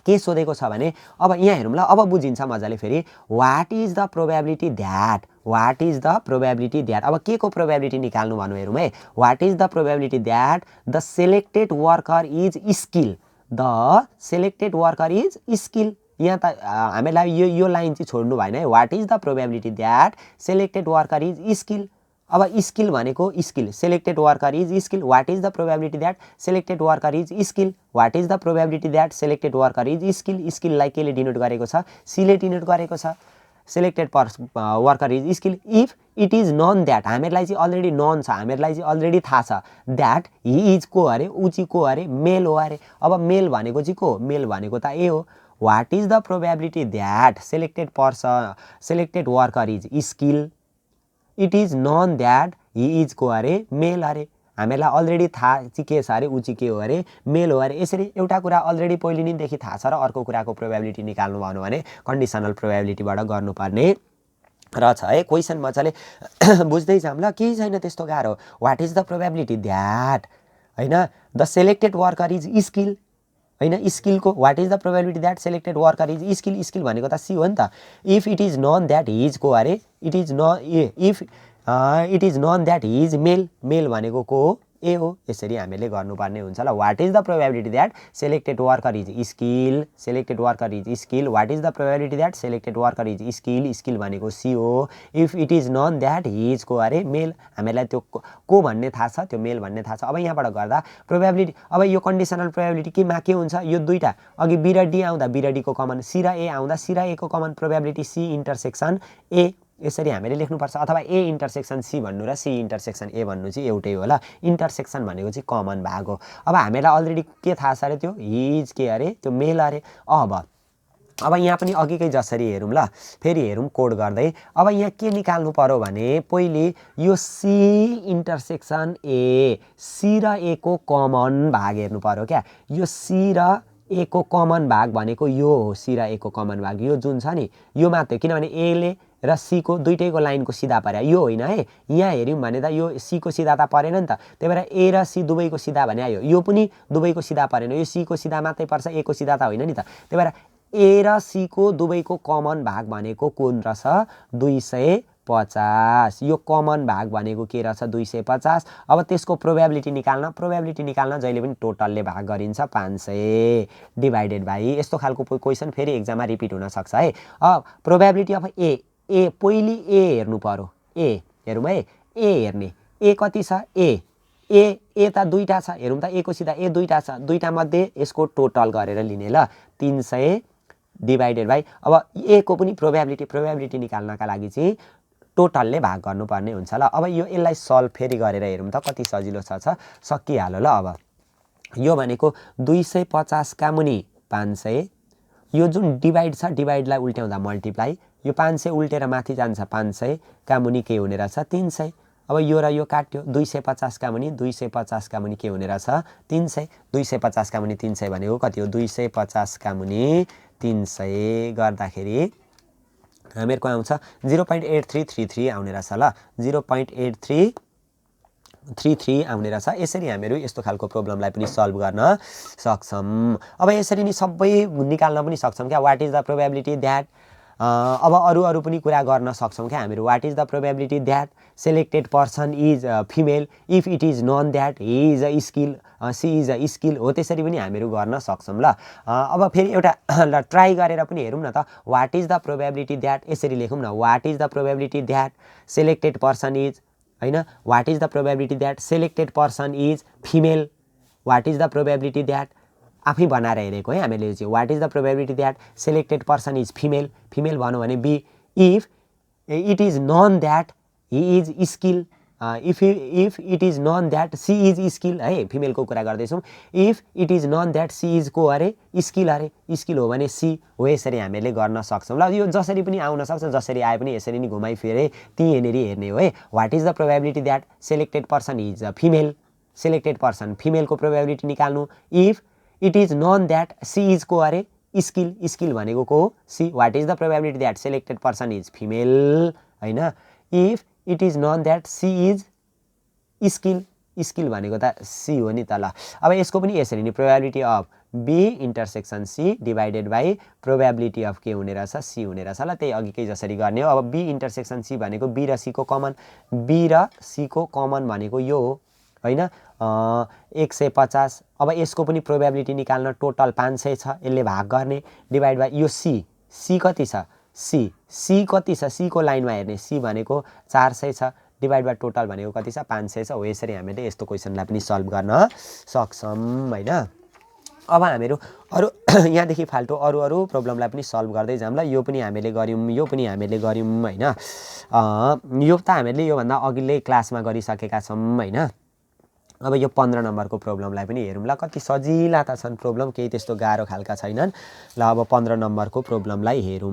Speaker 1: के सोधेको छ भने अब यहाँ हेरौँ ल अब बुझिन्छ मजाले फेरि what is the probability that what is the probability that अब के को प्रोबेबिलिटी निकाल्नु भन्नु हेरौँ है what is the probability that the selected worker is skill the selected worker is skill यहाँ त हामीलाई यो लाइन चाहिँ छोड्नु भएन है what is the probability that selected worker is skill अब स्किल भनेको skill selected worker is skill what is the probability that selected worker is skill what is the probability that selected worker is skill स्किललाई केले denote गरेको छ सीले denote गरेको छ selected worker is skill if it is known that हामीहरूलाई चाहिँ already non छ हामीहरूलाई चाहिँ अलरेडी थाहा छ दैट ही इज को अरे ऊ चाहिँ को अरे मेल हो अरे अब मेल भनेको चाहिँ को मेल भनेको त ए हो What is the probability that selected worker is skill? It is known that he is को अरे मेल अरे हामीलाई अलरेडी थाहा चाहिँ के छ अरे ऊ चाहिँ के हो अरे मेल हो अरे यसरी एउटा कुरा अलरेडी पहिले नै देखि थाहा छ र अर्को कुराको प्रोबेबिलिटी निकाल्नु भन्नु भने कन्डिसनल प्रोबेबिलिटीबाट गर्नुपर्ने रहेछ है क्वेशन मजाले बुझ्दै जाम ल केही छैन त्यस्तो गाह्रो what is the probability that हैन the selected worker is skill हैन स्किलको what is the probability that selected worker is skill skill भनेको त सी हो नि त if it is known that he is को अरे it is if it is known that he is male male भनेको को ए हो यसरी हामीले गर्नुपर्ने हुन्छ ल what is the probability that selected worker is skill selected worker is skill what is the probability that selected worker is skill skill भनेको C हो if it is known that he is को अरे मेल हामीलाई त्यो को भन्ने थाहा छ त्यो मेल भन्ने थाहा छ अब यहाँबाट गर्दा प्रोबेबिलिटी अब यो कन्डिसनल प्रोबेबिलिटी केमा के हुन्छ यो दुईटा अघि बी र डी आउँदा बी र डी को कमन सी र ए आउँदा सी र ए को कमन प्रोबेबिलिटी सी इन्टरसेक्सन ए यसरी हामीले लेख्नुपर्छ अथवा ए इन्टरसेक्सन सी भन्नु र सी इन्टरसेक्सन ए भन्नु चाहिँ एउटै हो ल इन्टरसेक्सन भनेको चाहिँ कमन भाग हो अब हामीलाई अलरेडी के थाहा छ अरे त्यो हिज के अरे त्यो मेल अरे अब यहाँ पनि अघिकै जसरी हेरौँ ल फेरि हेरौँ कोड गर्दै अब यहाँ के निकाल्नु पर्यो भने पहिले यो सी इन्टरसेक्सन ए सी र ए को कमन भाग हेर्नु पर्यो क्या यो सी र ए को कमन भाग भनेको यो हो सी र ए को कमन भाग यो जुन छ नि यो मात्रै किनभने एले र सी को दुईटैको लाइनको सिधा पर्यो यो होइन है यहाँ हेऱ्यौँ भने त यो सी को सिधा त परेन नि त त्यही भएर ए र सी दुवैको सिधा भने आयो यो पनि दुवैको सिधा परेन यो सी को सिधा मात्रै पर्छ ए को सिधा त होइन नि त त्यही भएर ए र सी को दुवैको कमन भाग भनेको कुन रहेछ 250 यो कमन भाग भनेको के रहेछ 250 अब त्यसको प्रोबेबिलिटी निकाल्न जहिले पनि टोटलले भाग गरिन्छ 500 डिभाइडेड बाइ यस्तो खालको क्वेशन फेरि एक्जाममा रिपिट हुन सक्छ है अब प्रोबेबिलिटी अफ ए पहिली ए हेर्नु पर्यो ए हेरौँ है ए हेर्ने ए कति छ ए त दुईटा छ हेरौँ त ए को सिधा ए दुईटा छ दुईटा मध्ये यसको टोटल गरेर लिने ल 300 डिभाइडेड बाइ अब ए को पनि प्रोबेबिलिटी निकाल्नका लागि चाहिँ टोटलले भाग गर्नुपर्ने हुन्छ ल अब यो यसलाई सल्भ फेरि गरेर हेरौँ त कति सजिलो छ सकिहाल्यो ल अब यो भनेको 250 का मुनि 500 यो जुन डिभाइड छ डिभाइडलाई उल्ट्याउँदा मल्टिप्लाई यो 500 उल्टेर माथि जान्छ 500 का मुनि के हुने रहेछ 300 अब यो र यो काट्यो 250 का मुनि 250 का मुनि के हुने रहेछ 300 250 का मुनि 300 भनेको कति हो 250 का मुनि 300 गर्दाखेरि हामीहरूको आउँछ 0.8333 आउने रहेछ ल 0.8333 आउने रहेछ यसरी हामीहरू यस्तो खालको प्रोब्लमलाई पनि सल्भ गर्न सक्छौं अब यसरी नि सबै निकाल्न पनि सक्छौं क्या what is the probability that अब अरु पनि कुरा गर्न सक्छौं क्या हामीहरू what is the probability that selected person is female if it is known that he is a skill she is a skill हो त्यसरी पनि हामीहरू गर्न सक्छौं ल अब फेरि एउटा ट्राई गरेर पनि हेरौँ न त what is the probability that यसरी लेखौँ न what is the probability that selected person is हैन what is the probability that selected person is female what is the probability that आफै बनाएर हेरेको है हामीले चाहिँ what is the probability that selected person is female female भन्नु भने B if it is known that he is skill, if it is known that she is skill है, फिमेलको कुरा गर्दैछौँ। If it is known that she is को अरे skill हो भने सी हो, यसरी हामीले गर्न सक्छौँ। ल यो जसरी पनि आउन सक्छ, जसरी आए पनि यसरी नै घुमाइ फिरे त्यहीँनिर हेर्ने हो है। What is the probability that selected person is a female, selected person फिमेलको प्रोबेबिलिटी निकाल्नु। If it is known that she is को अरे स्किल भनेको को C, what is the probability that selected person is female होइन। If it is known that she is skill भनेको त C हो नि त। ल अब यसको पनि यसरी नि probability of B intersection C divided by probability of के हुने रहेछ सी हुने रहेछ। ल त्यही अघिकै जसरी गर्ने हो। अब बी इन्टरसेक्सन सी भनेको बी र सीको कमन, बी र सीको कमन भनेको यो हो होइन 150। अब यसको पनि प्रोबेबिलिटी निकाल्न, टोटल 500 छ, यसले भाग गर्ने डिभाइड बाई यो सी कति छ, सी कति छ, सीको लाइनमा हेर्ने सी भनेको 400 छ डिभाइड बाई टोटल भनेको कति छ 500 छ। हो यसरी हामीले यस्तो क्वेसनलाई पनि सल्भ गर्न सक्छौँ होइन। अब हामीहरू अरू यहाँदेखि फाल्टो अरू प्रब्लमलाई पनि सल्भ गर्दै जाऊँ। ल यो पनि हामीले गऱ्यौँ, यो पनि हामीले गऱ्यौँ होइन। यो त हामीले योभन्दा अघिल्लै क्लासमा गरिसकेका छौँ होइन। अब यो 15 नम्बरको प्रब्लमलाई पनि हेरौँ। ल कति सजिला त छन् प्रब्लम, केही त्यस्तो गाह्रो खालका छैनन्। ल अब 15 नम्बरको प्रब्लमलाई हेरौँ।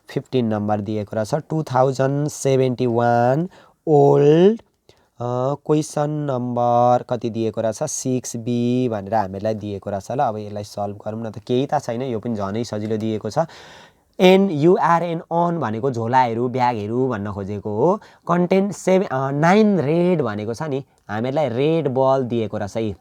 Speaker 1: 15 नम्बर दिएको रहेछ 2071 ओल्ड क्वेसन नम्बर कति दिएको रहेछ 6B भनेर हामीलाई दिएको रहेछ। ल अब यसलाई सल्भ गरौँ न त, केही त छैन, यो पनि झनै सजिलो दिएको छ। NURN अन भनेको झोलाहरू ब्यागहरू भन्न खोजेको हो। कन्टेन्ट 9 रेड भनेको छ नि, हामीलाई रेड बल दिएको रहेछ है।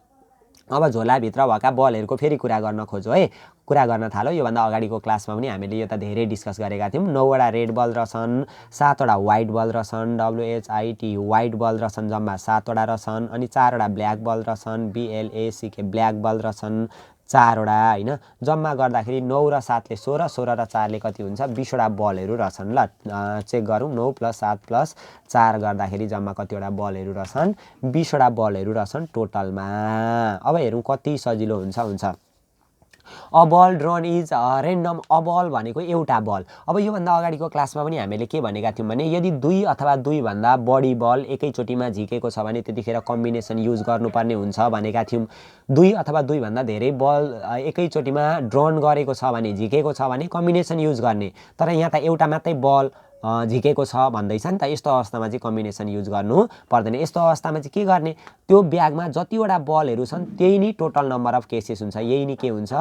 Speaker 1: अब झोलाभित्र भएका बलहरूको फेरि कुरा गर्न खोजो है, कुरा गर्न थालो। योभन्दा अगाडिको क्लासमा पनि हामीले यो त धेरै डिस्कस गरेका थियौँ। 9 वटा रेड बल रहेछन्, 7 वटा व्हाइट बल रहेछन्, WHIT व्हाइट बल रहेछन्, जम्मा 7 वटा रहेछन्। अनि 4 वटा ब्ल्याक बल रहेछन्, BLACK ब्ल्याक बल रहेछन् 4 वटा होइन। जम्मा गर्दाखेरि 9 र 7 ले 16, 16 र 4 ले कति हुन्छ 20 वटा बलहरू रहेछन्। ल चेक गरौँ, 9 + 7 + 4 गर्दाखेरि जम्मा कतिवटा बलहरू रहेछन् 20 वटा बलहरू रहेछन् टोटलमा। अब हेरौँ कति सजिलो हुन्छ। A ball drawn is random, a ball भनेको एउटा बल। अब योभन्दा अगाडिको क्लासमा पनि हामीले के भनेका थियौँ भने यदि 2 अथवा 2 भन्दा बढी बल एकैचोटिमा झिकेको छ भने त्यतिखेर कम्बिनेसन युज गर्नुपर्ने हुन्छ भनेका थियौँ। 2 अथवा 2 भन्दा धेरै बल एकैचोटिमा ड्रन गरेको छ भने, झिकेको छ भने कम्बिनेसन युज गर्ने। तर यहाँ त एउटा मात्रै बल झिकेको छ भन्दैछ नि त, यस्तो अवस्थामा चाहिँ कम्बिनेसन युज गर्नु पर्दैन। यस्तो अवस्थामा चाहिँ के गर्ने, त्यो ब्यागमा जतिवटा बलहरू छन् त्यही नै टोटल नम्बर अफ केसेस हुन्छ। यही नै के हुन्छ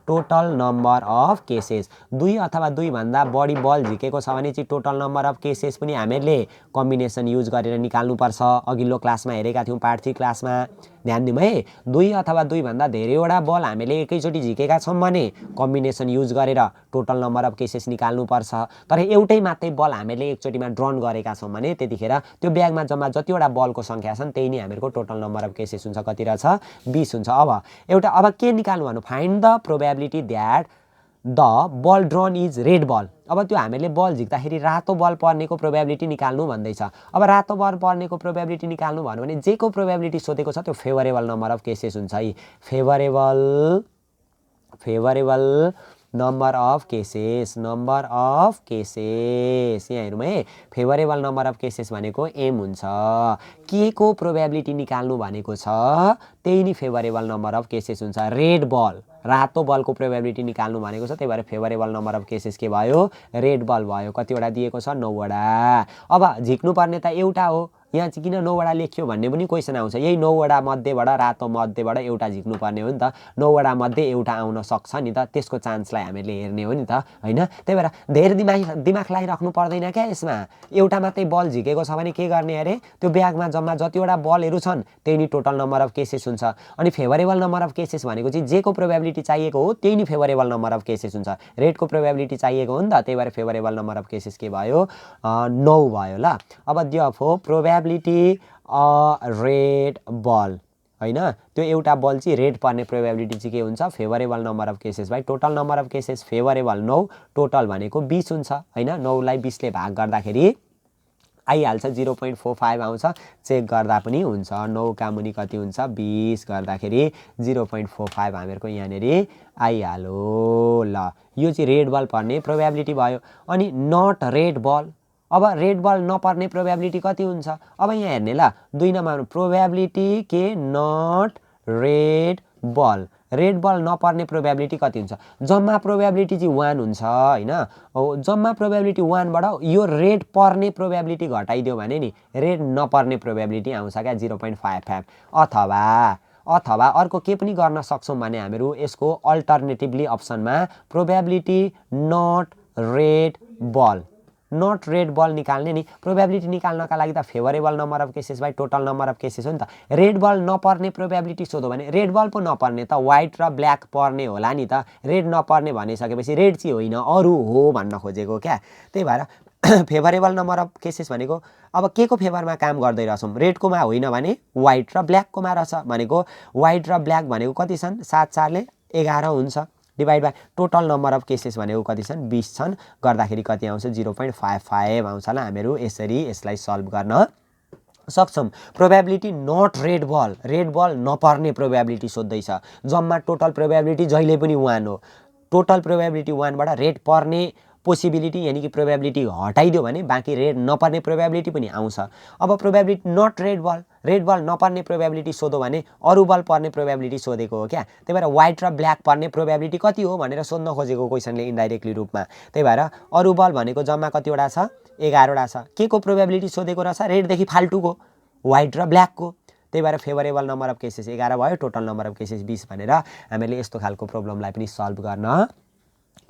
Speaker 1: टोटल नम्बर अफ केसेस। 2 अथवा 2 भन्दा बढी बल झिकेको छ भने चाहिँ टोटल नम्बर अफ केसेस पनि हामीले कम्बिनेसन युज गरेर निकाल्नुपर्छ। अघिल्लो क्लासमा हेरेका थियौँ, पार्ट 3 क्लासमा, ध्यान दिउँ है। 2 अथवा 2 भन्दा धेरैवटा बल हामीले एकैचोटि झिकेका छौँ भने कम्बिनेसन युज गरेर टोटल नम्बर अफ केसेस निकाल्नुपर्छ। तर एउटै मात्रै बल हामीले एकचोटिमा ड्रन गरेका छौँ भने त्यतिखेर त्यो ब्यागमा जम्मा जतिवटा बलको सङ्ख्या छन् त्यही नै हामीहरूको टोटल नम्बर अफ केसेस हुन्छ। कति रहेछ 20 हुन्छ। अब के निकाल्नु भन्नु, find the probability that the ball drawn is red ball. अब त्यो हामीले बल झिक्दाखेरि रातो बल पर्नेको प्रोबेबिलिटी निकाल्नु भन्दैछ। अब रातो बल पर्नेको प्रोबेबिलिटी निकाल्नु भन्यो भने जेको प्रोबेबिलिटी सोधेको छ त्यो फेभरेबल नम्बर अफ केसेस हुन्छ है। फेभरेबल नम्बर अफ केसेस यहाँ हेरौँ है। फेभरेबल नम्बर अफ केसेस भनेको एम हुन्छ। के को प्रोबेबिलिटी निकाल्नु भनेको छ त्यही नै फेभरेबल नम्बर अफ केसेस हुन्छ। रेड बल, रातो बलको प्रोबेबिलिटी निकाल्नु भनेको छ, त्यही भएर फेभरेबल नम्बर अफ केसेस के भयो रेड बल भयो। कतिवटा दिएको छ 9 वटा। अब झिक्नु पर्ने त एउटा हो, यहाँ चाहिँ किन 9 वटा लेख्यो भन्ने पनि क्वेसन आउँछ। यही 9 वटा मध्येबाट, रातो मध्येबाट एउटा झिक्नुपर्ने हो नि त। 9 वटा मध्ये एउटा आउन सक्छ नि त, त्यसको चान्सलाई हामीले हेर्ने हो नि त होइन। त्यही भएर धेरै दिमाग लगाइराख्नु पर्दैन क्या यसमा। एउटा मात्रै बल झिकेको छ भने के गर्ने अरे, त्यो ब्यागमा जम्मा जतिवटा बलहरू छन् त्यही नै टोटल नम्बर अफ केसेस हुन्छ। अनि फेभरेबल नम्बर अफ केसेस भनेको चाहिँ जेको प्रोबेबिलिटी चाहिएको हो त्यही नै फेभरेबल नम्बर अफ केसेस हुन्छ। रेडको प्रोबेबिलिटी चाहिएको हो नि त, त्यही भएर फेभरेबल नम्बर अफ केसेस के भयो 9 भयो। ल अब दियो प्रोबेबिलिटी रेड बल होइन, त्यो एउटा बल चाहिँ रेड पर्ने प्रोबेबिलिटी चाहिँ के हुन्छ favourable number of cases by total number of cases. Favourable 9, total भनेको 20 हुन्छ होइन। 9 लाई 20 ले भाग गर्दाखेरि आइहाल्छ 0.45 आउँछ चेक गर्दा पनि हुन्छ 9 का मुनि कति हुन्छ 20 गर्दाखेरि 0.45 हामीहरूको यहाँनेरि आइहाल्यो ल यो चाहिँ रेड बल पर्ने प्रोबेबिलिटी भयो अनि नट रेड बल अब रेड बल नपर्ने प्रोबेबिलिटी कति हुन्छ अब यहाँ हेर्ने ल 2 नम्बर प्रोबेबिलिटी के नट रेड बल नपर्ने प्रोबेबिलिटी कति हुन्छ जम्मा प्रोबेबिलिटी चाहिँ 1 हुन्छ हैन जम्मा प्रोबेबिलिटी 1 बाट यो रेड पर्ने प्रोबेबिलिटी घटाइदियो भने नि रेड नपर्ने प्रोबेबिलिटी आउँछ क्या 0.55 अथवा अर्को के पनि गर्न सक्छौं भने हामीहरु यसको अल्टरनेटिभली अप्सनमा प्रोबेबिलिटी नट रेड बल निकाल्ने नि प्रोबेबिलिटी निकाल्नका लागि त favourable number of cases by total number of cases हो नि त रेड बल नपर्ने प्रोबेबिलिटी सोध्यो भने रेड बल पो नपर्ने त व्हाइट र ब्ल्याक पर्ने होला नि त रेड नपर्ने भनिसकेपछि रेड चाहिँ होइन अरु हो भन्न खोजेको क्या त्यही भएर फेभरेबल नम्बर अफ केसेस भनेको अब के को फेभरमा काम गर्दै रहछौं रेडकोमा होइन भने व्हाइट र ब्ल्याककोमा रहेछ भनेको व्हाइट र ब्ल्याक भनेको कति छन् 7 4 ले 11 हुन्छ divide by total number of cases भनेको कति छन् 20 छन् गर्दाखेरि कति आउँछ 0.55 आउँछ ल हामीहरु यसरी यसलाई सल्भ गर्न सक्छौं प्रोबेबिलिटी नट रेड बल नपर्ने प्रोबेबिलिटी सोध्दै छ जम्मा टोटल प्रोबेबिलिटी जहिले पनि 1 हो टोटल प्रोबेबिलिटी 1 बाट रेड पर्ने पोसिबिलिटी यानी कि प्रोबेबिलिटी हटाइदियो भने बाँकी रेड नपर्ने प्रोबेबिलिटी पनि आउँछ अब प्रोबेबिलिटी नट रेड बल नपर्ने प्रोबेबिलिटी सोध्यो भने अरु बल पर्ने प्रोबेबिलिटी सोधेको हो क्या त्यही भएर व्हाइट र ब्ल्याक पर्ने प्रोबेबिलिटी कति हो भनेर सोध्न खोजेको क्वेशनले इन्डाइरेक्टली रूपमा त्यही भएर अरु बल भनेको जम्मा कतिवटा छ 11 वटा छ के को प्रोबेबिलिटी सोधेको रहेछ रेड देखि फाल्टुको व्हाइट र ब्ल्याक को त्यही भएर फेभरेबल नम्बर अफ केसेस 11 भयो टोटल नम्बर अफ केसेस 20 भनेर हामीले यस्तो खालको प्रब्लमलाई पनि सल्भ गर्न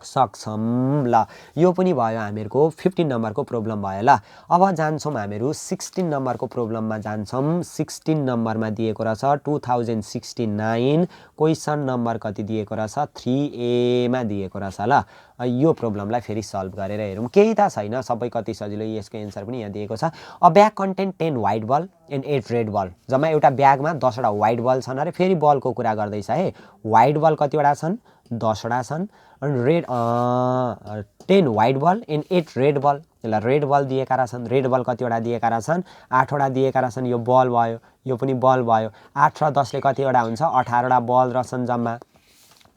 Speaker 1: सक्छौं ल यो पनि भयो हामीहरुको 15 नम्बरको प्रब्लम भयो ल अब जान्छौं हामीहरु 16 नम्बरको प्रब्लममा जान्छौं 16 नम्बरमा दिएको रहेछ 2069 क्वेशन नम्बर कति दिएको रहेछ 3A मा दिएको रहेछ ल यो प्रब्लमलाई फेरि सल्भ गरेर हेरौं केही त छैन सबै कति सजिलो यसको आन्सर पनि यहाँ दिएको छ a bag contain 10 white ball and 8 red ball जम्मा एउटा ब्यागमा 10 वटा व्हाइट बल छन् अरे फेरि बलको कुरा गर्दै छ है व्हाइट बल कति वटा छन् 10 वटा छन् अनि red 10 white ball and 8 red ball ल रेड बल दिएका रहेछन् रेड बल कति वटा दिएका रहेछन् 8 वटा दिएका रहेछन् यो बल भयो यो पनि बल भयो 8 र 10 ले कति वटा हुन्छ 18 वटा बल रहेछन् जम्मा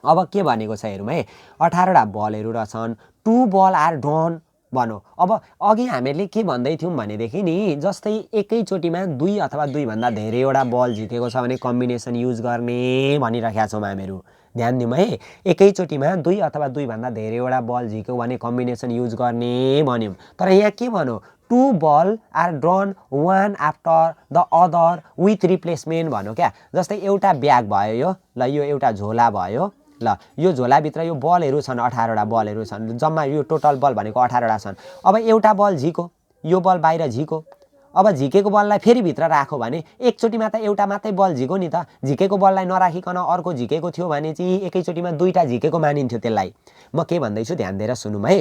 Speaker 1: अब के भनेको छ हेरौँ है 18 वटा बलहरु रहेछन् 2 बल आर ड्रन भनौं अब अघि हामीले के भन्दै थियौं भनेदेखि नि जस्तै एकैचोटीमा 2 अथवा 2 भन्दा धेरैवटा बल जितेको छ भने कम्बिनेसन युज गर्ने भनिराखेका छौं हामीहरु ध्यान दिउँ है एकैचोटीमा 2 अथवा 2 भन्दा धेरैवटा बल जिक्यो भने कम्बिनेसन युज गर्ने भन्यौं तर यहाँ के भनौं 2 ball are drawn one after the other with replacement भनौं क्या जस्तै एउटा ब्याग भयो यो ल यो एउटा झोला भयो ल यो झोला भित्र यो बलहरु छन् 18 वटा बलहरु छन् जम्मा यो टोटल बल भनेको 18 वटा छन् अब एउटा बल झिको यो बल बाहिर झिको अब झिकेको बललाई फेरि भित्र राखो भने एकचोटीमा त एउटा मात्रै बल झिको नि त झिकेको बललाई नराखिकन अर्को झिकेको थियो भने चाहिँ एकैचोटीमा दुईटा झिकेको मानिन्थ्यो त्यसलाई म के भन्दै छु ध्यान दिएर सुनौं है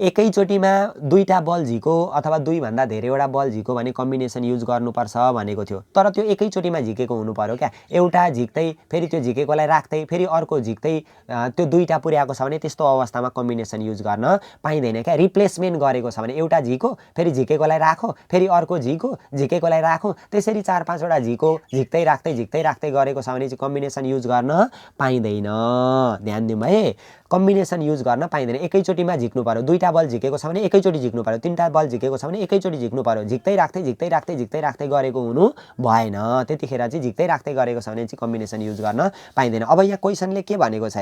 Speaker 1: एकैचोटीमा दुईटा बल झिको अथवा 2 भन्दा धेरैवटा बल झिको भने कम्बिनेसन युज गर्नुपर्छ भनेको थियो तर त्यो एकैचोटीमा झिकेको हुनु पर्यो क्या एउटा झिक्दै फेरि त्यो झिकेकोलाई राख्दै फेरि अर्को झिक्दै त्यो दुईटा पुर्याएको छ भने त्यस्तो अवस्थामा कम्बिनेसन युज गर्न पाइदैन क्या रिप्लेसमेन्ट गरेको छ भने एउटा झिको फेरि झिकेकोलाई राखो फेरि अर्को झिको झिकेकोलाई राखो त्यसरी 4 5 वटा झिको झिक्दै राख्दै गरेको छ भने चाहिँ कम्बिनेसन युज गर्न पाइदैन ध्यान दिउँ है कम्बिनेसन युज गर्न पाइदैन एकैचोटीमा झिक्नु पर्यो दुईटा बल झिकेको छ भने एकैचोटी झिक्नु पर्यो तीनटा बल झिकेको छ भने एकैचोटी झिक्नु पर्यो झिक्दै राख्दै गरेको हुनु भएन त्यतिखेर चाहिँ झिक्दै राख्दै गरेको छ भने चाहिँ कम्बिनेसन युज गर्न पाइदैन अब यहाँ क्वेशनले के भनेको छ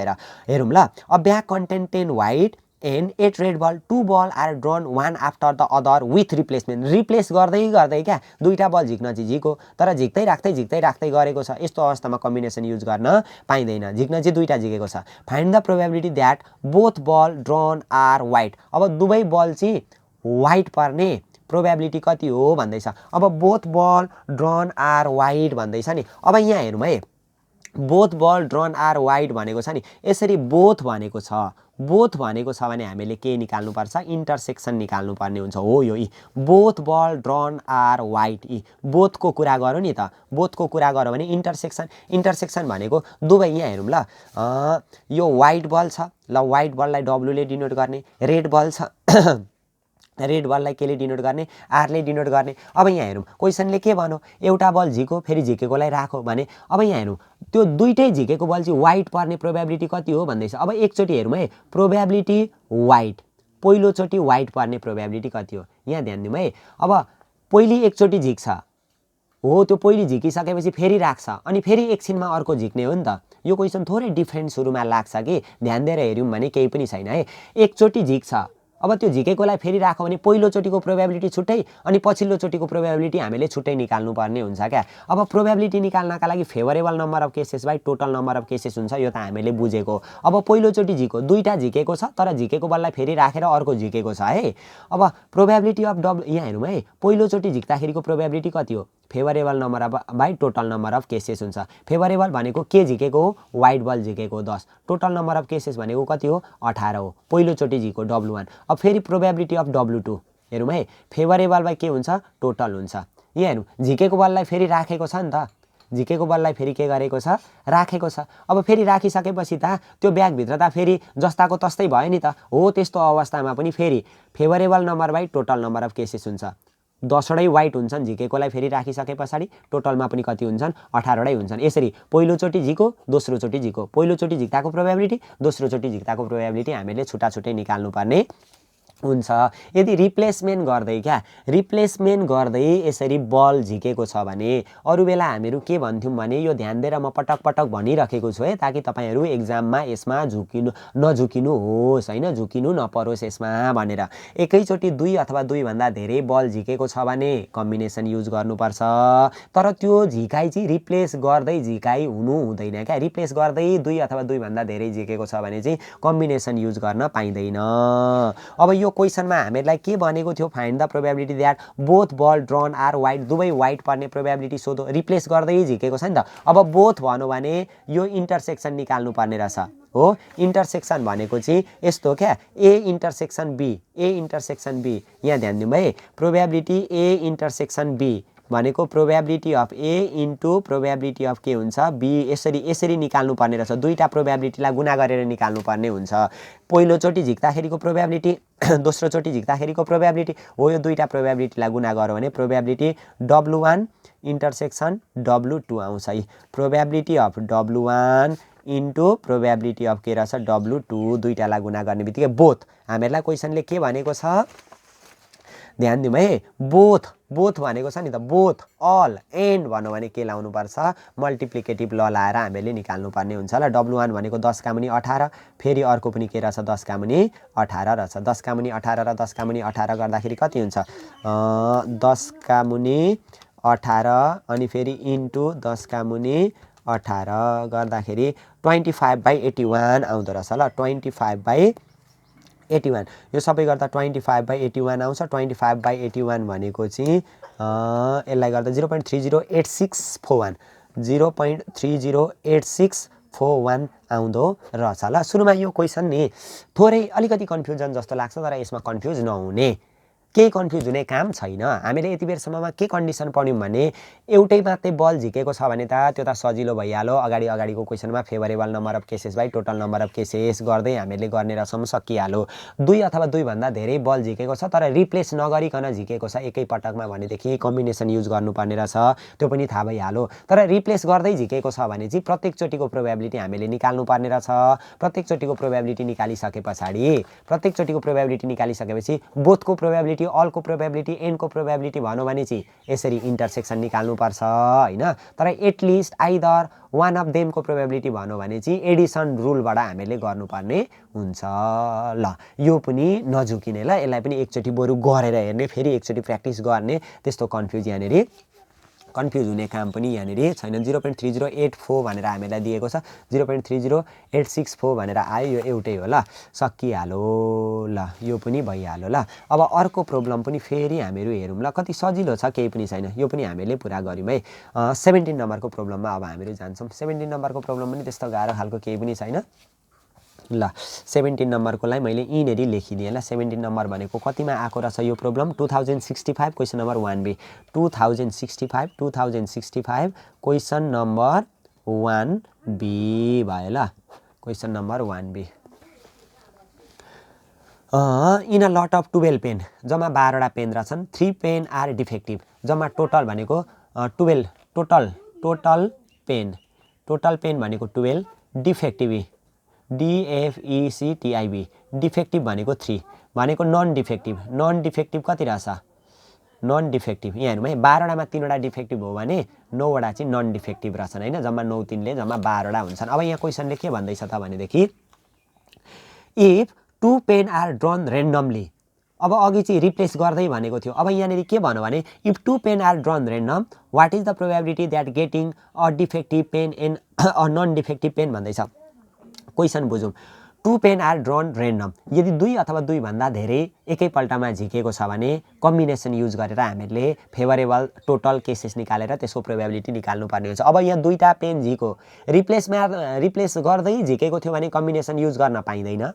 Speaker 1: हेरौँ ल a bag contain 10 white and 8 red ball 2 ball are drawn one after the other with replacement replace गर्दै क्या दुईटा बल झिक्न चाहिँ झिको तर झिक्दै राख्दै गरेको छ यस्तो अवस्थामा कम्बिनेसन युज गर्न पाइदैन झिक्न चाहिँ दुईटा झिकेको छ find the probability that both ball drawn are white अब दुवै बल चाहिँ व्हाइट पर्ने प्रोबेबिलिटी कति हो भन्दैछ अब both ball drawn are white भन्दैछ नि अब यहाँ हेरौँ है both ball drawn are white भनेको छ नि यसरी बोथ भनेको छ भने हामीले के निकाल्नु पर्छ इन्टरसेक्सन निकाल्नु पर्ने हुन्छ हो यो both ball drawn are white both को कुरा गरौँ नि त बोथ को कुरा गरौँ भने इन्टरसेक्सन भनेको दुवै यहाँ हेरौँ ल यो व्हाइट बल छ ल व्हाइट बललाई W ले डिनोट गर्ने रेड बल छ रेड बललाई केले डिनोट गर्ने, आरले डिनोट गर्ने। अब यहाँ हेरौँ क्वेसनले के भन्यो, एउटा बल झिक्यो फेरि झिकेकोलाई राखो भने। अब यहाँ हेरौँ त्यो दुईटै झिकेको बल चाहिँ वाइट पर्ने प्रोबेबिलिटी कति हो भन्दैछ। अब एकचोटि हेरौँ है, प्रोबेबिलिटी वाइट, पहिलोचोटि वाइट पर्ने प्रोबेबिलिटी कति हो, यहाँ ध्यान दिउँ है। अब पहिली एकचोटि झिक्छ हो, त्यो पहिली झिकिसकेपछि फेरि राख्छ अनि फेरि एकछिनमा अर्को झिक्ने हो नि त। यो क्वेसन थोरै डिफ्रेन्ट सुरुमा लाग्छ कि ध्यान दिएर हेऱ्यौँ भने केही पनि छैन है। एकचोटि झिक्छ, अब त्यो झिकेकोलाई फेरि राख्यो भने पहिलोचोटिको प्रोबेबिलिटी छुट्टै अनि पछिल्लोचोटिको प्रोबेबिलिटी हामीले छुट्टै निकाल्नुपर्ने हुन्छ क्या। अब प्रोबेबिलिटी निकाल्नका लागि favourable number of cases by total number of cases हुन्छ, यो त हामीले बुझेको। अब पहिलोचोटि झिक्यो, दुईटा झिकेको छ तर झिकेको बललाई फेरि राखेर अर्को झिकेको छ है। अब प्रोबेबिलिटी अफ यहाँ हेरौँ है, पहिलोचोटि झिक्दाखेरिको प्रोबेबिलिटी कति हो, favourable number of by total number of cases हुन्छ। फेभरेबल भनेको के झिकेको हो, वाइट बल झिकेको हो 10, टोटल नम्बर अफ केसेस भनेको कति हो, 18 हो। पहिलोचोटि झिक्यो W1। अब फेरि प्रोबेबिलिटी अफ W2 हेरौँ है, फेभरेबल बाई के हुन्छ, टोटल हुन्छ। यहाँ हेरौँ झिकेको बललाई फेरि राखेको छ नि त, झिकेको बललाई फेरि के गरेको छ, राखेको छ। अब फेरि राखिसकेपछि त त्यो ब्यागभित्र त फेरि जस्ताको तस्तै भयो नि त हो। त्यस्तो अवस्थामा पनि फेरि favourable number by total number of cases हुन्छ। 10वटै वाइट हुन्छन् झिकेकोलाई फेरि राखिसके पछाडि, टोटलमा पनि कति हुन्छन्, 18वटै हुन्छन्। यसरी पहिलोचोटि झिको, दोस्रोचोटि झिको, पहिलोचोटि झिक्दाको प्रोबेबिलिटी, दोस्रोचोटि झिक्दाको प्रोबेबिलिटी हामीले छुट्टा छुट्टै निकाल्नुपर्ने हुन्छ। यदि रिप्लेसमेन्ट गर्दै यसरी बल झिकेको छ भने अरू बेला हामीहरू के भन्थ्यौँ भने, यो ध्यान दिएर म पटक पटक भनिराखेको छु है, ताकि तपाईँहरू एक्जाममा यसमा नझुकिनुहोस् होइन, झुकिनु नपरोस् यसमा भनेर। एकैचोटि दुई अथवा दुईभन्दा धेरै बल झिकेको छ भने कम्बिनेसन युज गर्नुपर्छ। तर त्यो झिकाइ चाहिँ रिप्लेस गर्दै झिकाइ हुनु हुँदैन क्या। रिप्लेस गर्दै दुई अथवा दुईभन्दा धेरै झिकेको छ भने चाहिँ कम्बिनेसन युज गर्न पाइँदैन। अब यो क्वेसनमा हामीहरूलाई के भनेको थियो, find the probability that both ball drawn are white, दुवै वाइट पर्ने प्रोबेबिलिटी सोधो। रिप्लेस गर्दै झिकेको छ नि त। अब बोथ भन्यो भने यो इन्टरसेक्सन निकाल्नु पर्ने रहेछ हो। इन्टरसेक्सन भनेको चाहिँ यस्तो क्या, A intersection B, A intersection B. यहाँ ध्यान दिउँ है, प्रोबेबिलिटी ए इन्टरसेक्सन बी भनेको probability of A into probability of के हुन्छ, बी। यसरी निकाल्नु पर्ने रहेछ। दुईटा प्रोबेबिलिटीलाई गुणा गरेर निकाल्नु पर्ने हुन्छ। पहिलोचोटि झिक्दाखेरिको प्रोबेबिलिटी, दोस्रोचोटि झिक्दाखेरिको प्रोबेबिलिटी हो। यो दुईटा प्रोबेबिलिटीलाई गुणा गर्यो भने प्रोबेबिलिटी W1 इन्टरसेक्सन W2 आउँछ है। Probability of W1 into probability of के रहेछ, W2। दुईटालाई गुणा गर्ने बित्तिकै बोथ, हामीहरूलाई क्वेसनले के भनेको छ ध्यान दिउँ है, बोथ भनेको छ नि त, बोथ, अल, एन्ड भन्यो भने के लाउनु पर्छ, मल्टिप्लिकेटिभ ल लाएर हामीले निकाल्नु पर्ने हुन्छ ल। W1 भनेको 10 का मुनि 18, फेरि अर्को पनि के रहेछ, 10 का मुनि 18 रहेछ। 10 का मुनि 18 र 10 का मुनि 18 गर्दाखेरि कति हुन्छ, 10 का मुनि 18 अनि फेरि इन्टु 10 का मुनि 18 गर्दाखेरि 25/81 आउँदो रहेछ ल। 25/81 यो सबै गर्दा 25/81 आउँछ। 25/81 भनेको चाहिँ यसलाई गर्दा 0.308641, 0.308641 आउँदो रहेछ ल। सुरुमा यो क्वेसन नि थोरै अलिकति कन्फ्युजन जस्तो लाग्छ, तर यसमा कन्फ्युज नहुने, केही कन्फ्युज हुने काम छैन। हामीले यति बेरसम्ममा के कन्डिसन पढ्यौँ भने, एउटै मात्रै बल झिकेको छ भने त त्यो त सजिलो भइहाल्यो। अगाडिको क्वेसनमा favourable number of cases by total number of cases गर्दै हामीले गर्ने रसम सकिहाल्यो। दुई अथवा दुईभन्दा धेरै बल झिकेको छ तर रिप्लेस नगरिकन झिकेको छ एकै पटकमा भनेदेखि कम्बिनेसन युज गर्नुपर्ने रहेछ, त्यो पनि थाहा भइहाल्यो। तर रिप्लेस गर्दै झिकेको छ भने चाहिँ प्रत्येकचोटिको प्रोबेबिलिटी हामीले निकाल्नु पर्ने रहेछ। प्रत्येकचोटिको प्रोबेबिलिटी निकालिसकेपछि बोथको प्रोबेबिलिटी, अलको प्रोबेबिलिटी, एनको प्रोबेबिलिटी भन्यो भने चाहिँ यसरी इन्टरसेक्सन निकाल्नुपर्छ होइन। तर एटलिस्ट आइदर वान अफ देमको प्रोबेबिलिटी भन्यो भने चाहिँ एडिसन रुलबाट हामीले गर्नुपर्ने हुन्छ ल। यो पनि नझुकिने ल, यसलाई पनि एकचोटि बरु गरेर हेर्ने, फेरि एकचोटि प्र्याक्टिस गर्ने, त्यस्तो कन्फ्युज हुने काम पनि यहाँनिर छैन। 0.3084 भनेर हामीलाई दिएको छ, 0.30864 भनेर आयो, यो एउटै हो ल, सकिहाल्यो ल, यो पनि भइहाल्यो ल। अब अर्को प्रब्लम पनि फेरि हामीहरू हेरौँ ल, कति सजिलो छ, केही पनि छैन, यो पनि हामीले पुरा गऱ्यौँ है। 17 नम्बरको प्रब्लममा अब हामीहरू जान्छौँ। 17 नम्बरको प्रब्लम पनि त्यस्तो गाह्रो खालको केही पनि छैन ल। 17 नम्बरकोलाई मैले यिनीहरू लेखिदिएँ ल। 17 नम्बर भनेको कतिमा आएको रहेछ यो problem, 2065 question number 1B, 2065 question number 1B भयो ल। Question number 1B in a lot of 12 pen, जम्मा 12वटा पेन रहेछन्। 3 पेन आर डिफेक्टिभ, जम्मा टोटल भनेको 12 टोटल पेन भनेको 12, डिफेक्टिभ DFECTIV, डिफेक्टिभ भनेको 3 भनेको नन डिफेक्टिभ कति रहेछ? नन डिफेक्टिभ यहाँ हेरौँ है, 12वटामा 3वटा डिफेक्टिभ हो भने 9वटा चाहिँ नन डिफेक्टिभ रहेछन् होइन। जम्मा 9 3ले जम्मा 12वटा हुन्छन्। अब यहाँ क्वेसनले के भन्दैछ त भनेदेखि if 2 pen are drawn randomly, अब अघि चाहिँ रिप्लेस गर्दै भनेको थियो। अब यहाँनिर के भन्यो भने if 2 pen are drawn random what is the probability that getting a defective pen and a non defective pen भन्दैछ। क्वेसन बुझौँ। 2 पेन आर ड्रन रेन्डम, यदि 2 अथवा 2 भन्दा धेरै एकैपल्टमा झिकेको छ भने कम्बिनेसन युज गरेर हामीले फेभरेबल टोटल केसेस निकालेर त्यसको प्रोबेबिलिटी निकाल्नुपर्ने हुन्छ। अब यहाँ 2टा पेन झिको, रिप्लेस गर्दै झिकेको थियो भने कम्बिनेसन युज गर्न पाइँदैन।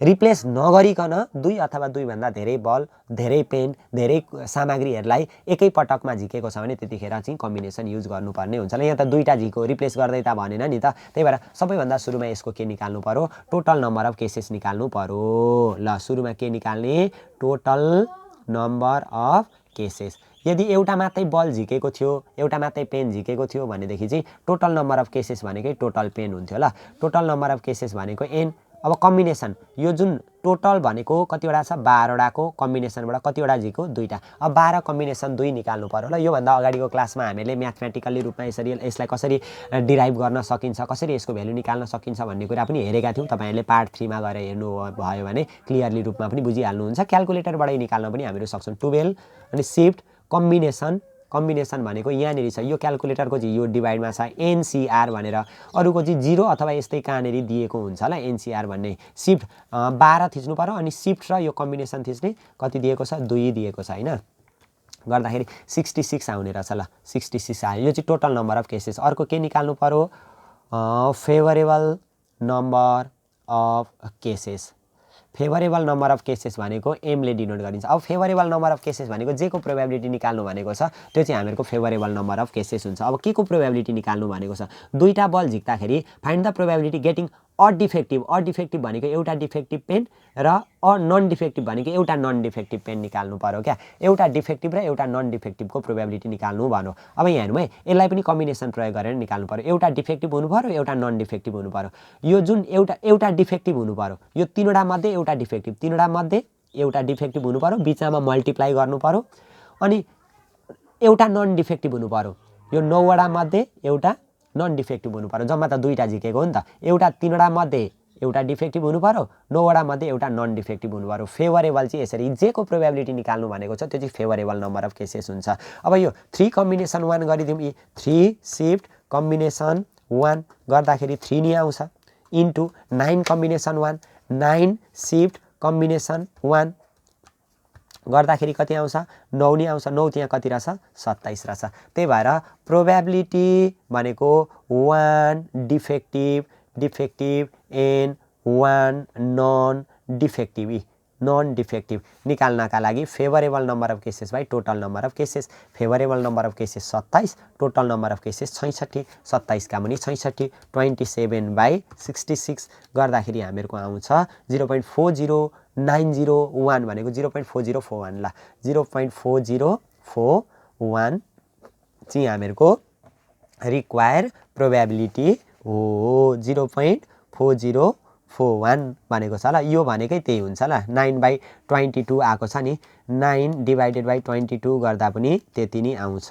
Speaker 1: रिप्लेस नगरिकन 2 अथवा 2 भन्दा धेरै बल, धेरै पेन, धेरै सामग्रीहरूलाई एकै पटकमा झिकेको छ भने त्यतिखेर चाहिँ कम्बिनेसन युज गर्नुपर्ने हुन्छ। ल यहाँ त 2टा झिको, रिप्लेस गर्दै त भनेन नि त। त्यही भएर सबैभन्दा सुरुमा यसको के निकाल्नु पर्यो? टोटल नम्बर अफ केसेस निकाल्नु पर्यो। ल सुरुमा के निकाल्ने? Total number of cases. यदि एउटा मात्रै बल झिकेको थियो, एउटा मात्रै पेन झिकेको थियो भनेदेखि चाहिँ टोटल नम्बर अफ केसेस भनेकै टोटल पेन हुन्थ्यो। ल टोटल नम्बर अफ केसेस भनेको n। अब कम्बिनेसन, यो जुन टोटल भनेको कतिवटा छ? 12वटाको कम्बिनेसनबाट कतिवटा झिको? 2टा। अब 12 कम्बिनेसन 2 निकाल्नु पर्यो। ल योभन्दा अगाडिको क्लासमा हामीले म्याथमेटिकल्ली रूपमा यसलाई कसरी डिराइभ गर्न सकिन्छ, कसरी यसको भ्यालु निकाल्न सकिन्छ भन्ने कुरा पनि हेरेका थियौँ। तपाईँहरूले पार्ट 3 मा गएर हेर्नु भयो भने क्लियरली रूपमा पनि बुझिहाल्नुहुन्छ। क्यालकुलेटरबाटै निकाल्न पनि हामीहरू सक्छौँ। 12 अनि सिफ्ट कम्बिनेसन भनेको यहाँनिर छ, यो क्यालकुलेटरको चाहिँ यो डिभाइडमा छ NCR भनेर, अरूको चाहिँ 0 अथवा यस्तै कहाँनिर दिएको हुन्छ। ल NCR भन्ने सिफ्ट 12 थिच्नु पर्यो अनि सिफ्ट र यो कम्बिनेसन थिच्ने कति दिएको छ? 2 दिएको छ होइन। गर्दाखेरि 66 आउने रहेछ। ल 66 आयो। यो चाहिँ टोटल नम्बर अफ केसेस। अर्को के निकाल्नु पर्यो? Favourable number of cases. Favourable number of cases भनेको एमले डिनोट गरिन्छ। अब फेभरेबल नम्बर अफ केसेस भनेको जे को प्रोबेबिलिटी निकाल्नु भनेको छ त्यो चाहिँ हामीहरूको फेभरेबल नम्बर अफ केसेस हुन्छ। अब के को प्रोबेबिलिटी निकाल्नु भनेको छ? 2टा बल झिक्दाखेरि find the probability getting a defective भनेको एउटा डिफेक्टिभ पेन र अ नन डिफेक्टिभ भनेको एउटा नन डिफेक्टिभ पेन निकाल्नु पर्यो क्या। एउटा डिफेक्टिभ र एउटा नन डिफेक्टिभको प्रोबेबिलिटी निकाल्नु भन्यो। अब यहाँ हेरौँ है, यसलाई पनि कम्बिनेसन प्रयोग गरेर निकाल्नु पर्यो। एउटा डिफेक्टिभ हुनु पर्यो, एउटा नन डिफेक्टिभ हुनु पर्यो। यो जुन एउटा डिफेक्टिभ हुनु पर्यो, यो 3वटा मध्ये एउटा डिफेक्टिभ, 3वटा मध्ये एउटा डिफेक्टिभ हुनु पर्यो, बिचमा मल्टिप्लाई गर्नु पर्यो। अनि एउटा नन डिफेक्टिभ हुनु पर्यो, यो 9वटा मध्ये एउटा नन डिफेक्टिभ हुनु पर्यो। जम्मा त 2टा झिकेको हो नि त। एउटा 3वटा मध्ये एउटा डिफेक्टिभ हुनु पर्यो, 9वटा मध्ये एउटा नन डिफेक्टिभ हुनु पर्यो। फेभरेबल चाहिँ यसरी जेको प्रोबेबिलिटी निकाल्नु भनेको छ त्यो चाहिँ फेभरेबल नम्बर अफ केसेस हुन्छ। अब यो 3 कम्बिनेसन 1 गरिदिउँ। 3 सिफ्ट कम्बिनेसन 1 गर्दाखेरि 3 नि आउँछ इन्टु 9 कम्बिनेसन 1, 9 सिफ्ट कम्बिनेसन 1 गर्दाखेरि कति आउँछ? 9 नि आउँछ। 9 त्यहाँ कति रहेछ? 27 रहेछ। त्यही भएर प्रोबेबिलिटी भनेको 1 डिफेक्टिभ एन्ड 1 नन डिफेक्टिभ निकाल्नका लागि favourable number of cases by total number of cases. Favourable number of cases 27, total number of cases 66, 27 का मुनि 66, 27/66 गर्दाखेरि हामीहरूको आउँछ 0.40901 भनेको 0.4041। ल 0.4041 चाहिँ हामीहरूको रिक्वायर प्रोबेबिलिटी हो। 0.4041 भनेको छ। ल यो भनेकै त्यही हुन्छ। ल 9/22 आएको छ नि, 9 डिभाइडेड बाई 22 गर्दा पनि त्यति नै आउँछ।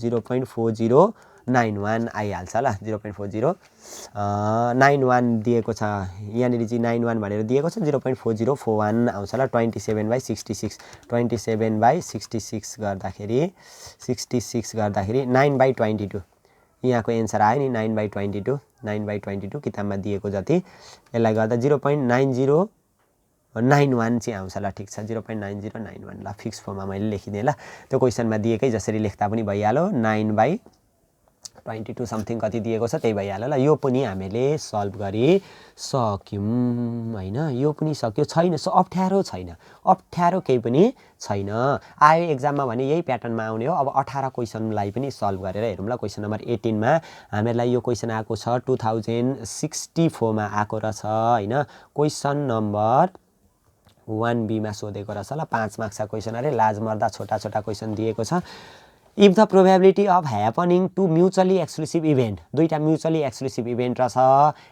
Speaker 1: 0.4091 आइहाल्छ। ल 0.4091 दिएको छ यहाँनिर चाहिँ 91 भनेर दिएको छ। 0.4041 आउँछ। ल 27/66 27/66 गर्दाखेरि 9/22 यहाँको एन्सर आयो नि 9/22 9/22 किताबमा दिएको जति यसलाई गर्दा 0.9091 चाहिँ आउँछ। ल ठिक छ 0.9091। ल फिक्स फर्ममा मैले लेखिदिएँ। ल त्यो क्वेसनमा दिएकै जसरी लेख्दा पनि भइहाल्यो। 9/22 समथिङ कति दिएको छ त्यही भइहाल्यो। ल यो पनि हामीले सल्भ गरिसक्यौँ होइन। यो पनि सक्यो छैन, अप्ठ्यारो छैन, अप्ठ्यारो केही पनि छैन। आयो एक्जाममा भने यही प्याटर्नमा आउने हो। अब 18 क्वेसनलाई पनि सल्भ गरेर हेरौँ। ल क्वेसन नम्बर 18 मा हामीलाई यो क्वेसन आएको छ 2064 मा आएको रहेछ होइन। क्वेसन नम्बर 1B मा सोधेको रहेछ ल 5 मार्क्सका क्वेसन अरे लाज मर्दा छोटा छोटा क्वेसन दिएको छ if the probability of happening two mutually exclusive event दुईटा म्युचुअली एक्सक्लुसिभ इभेन्ट रहेछ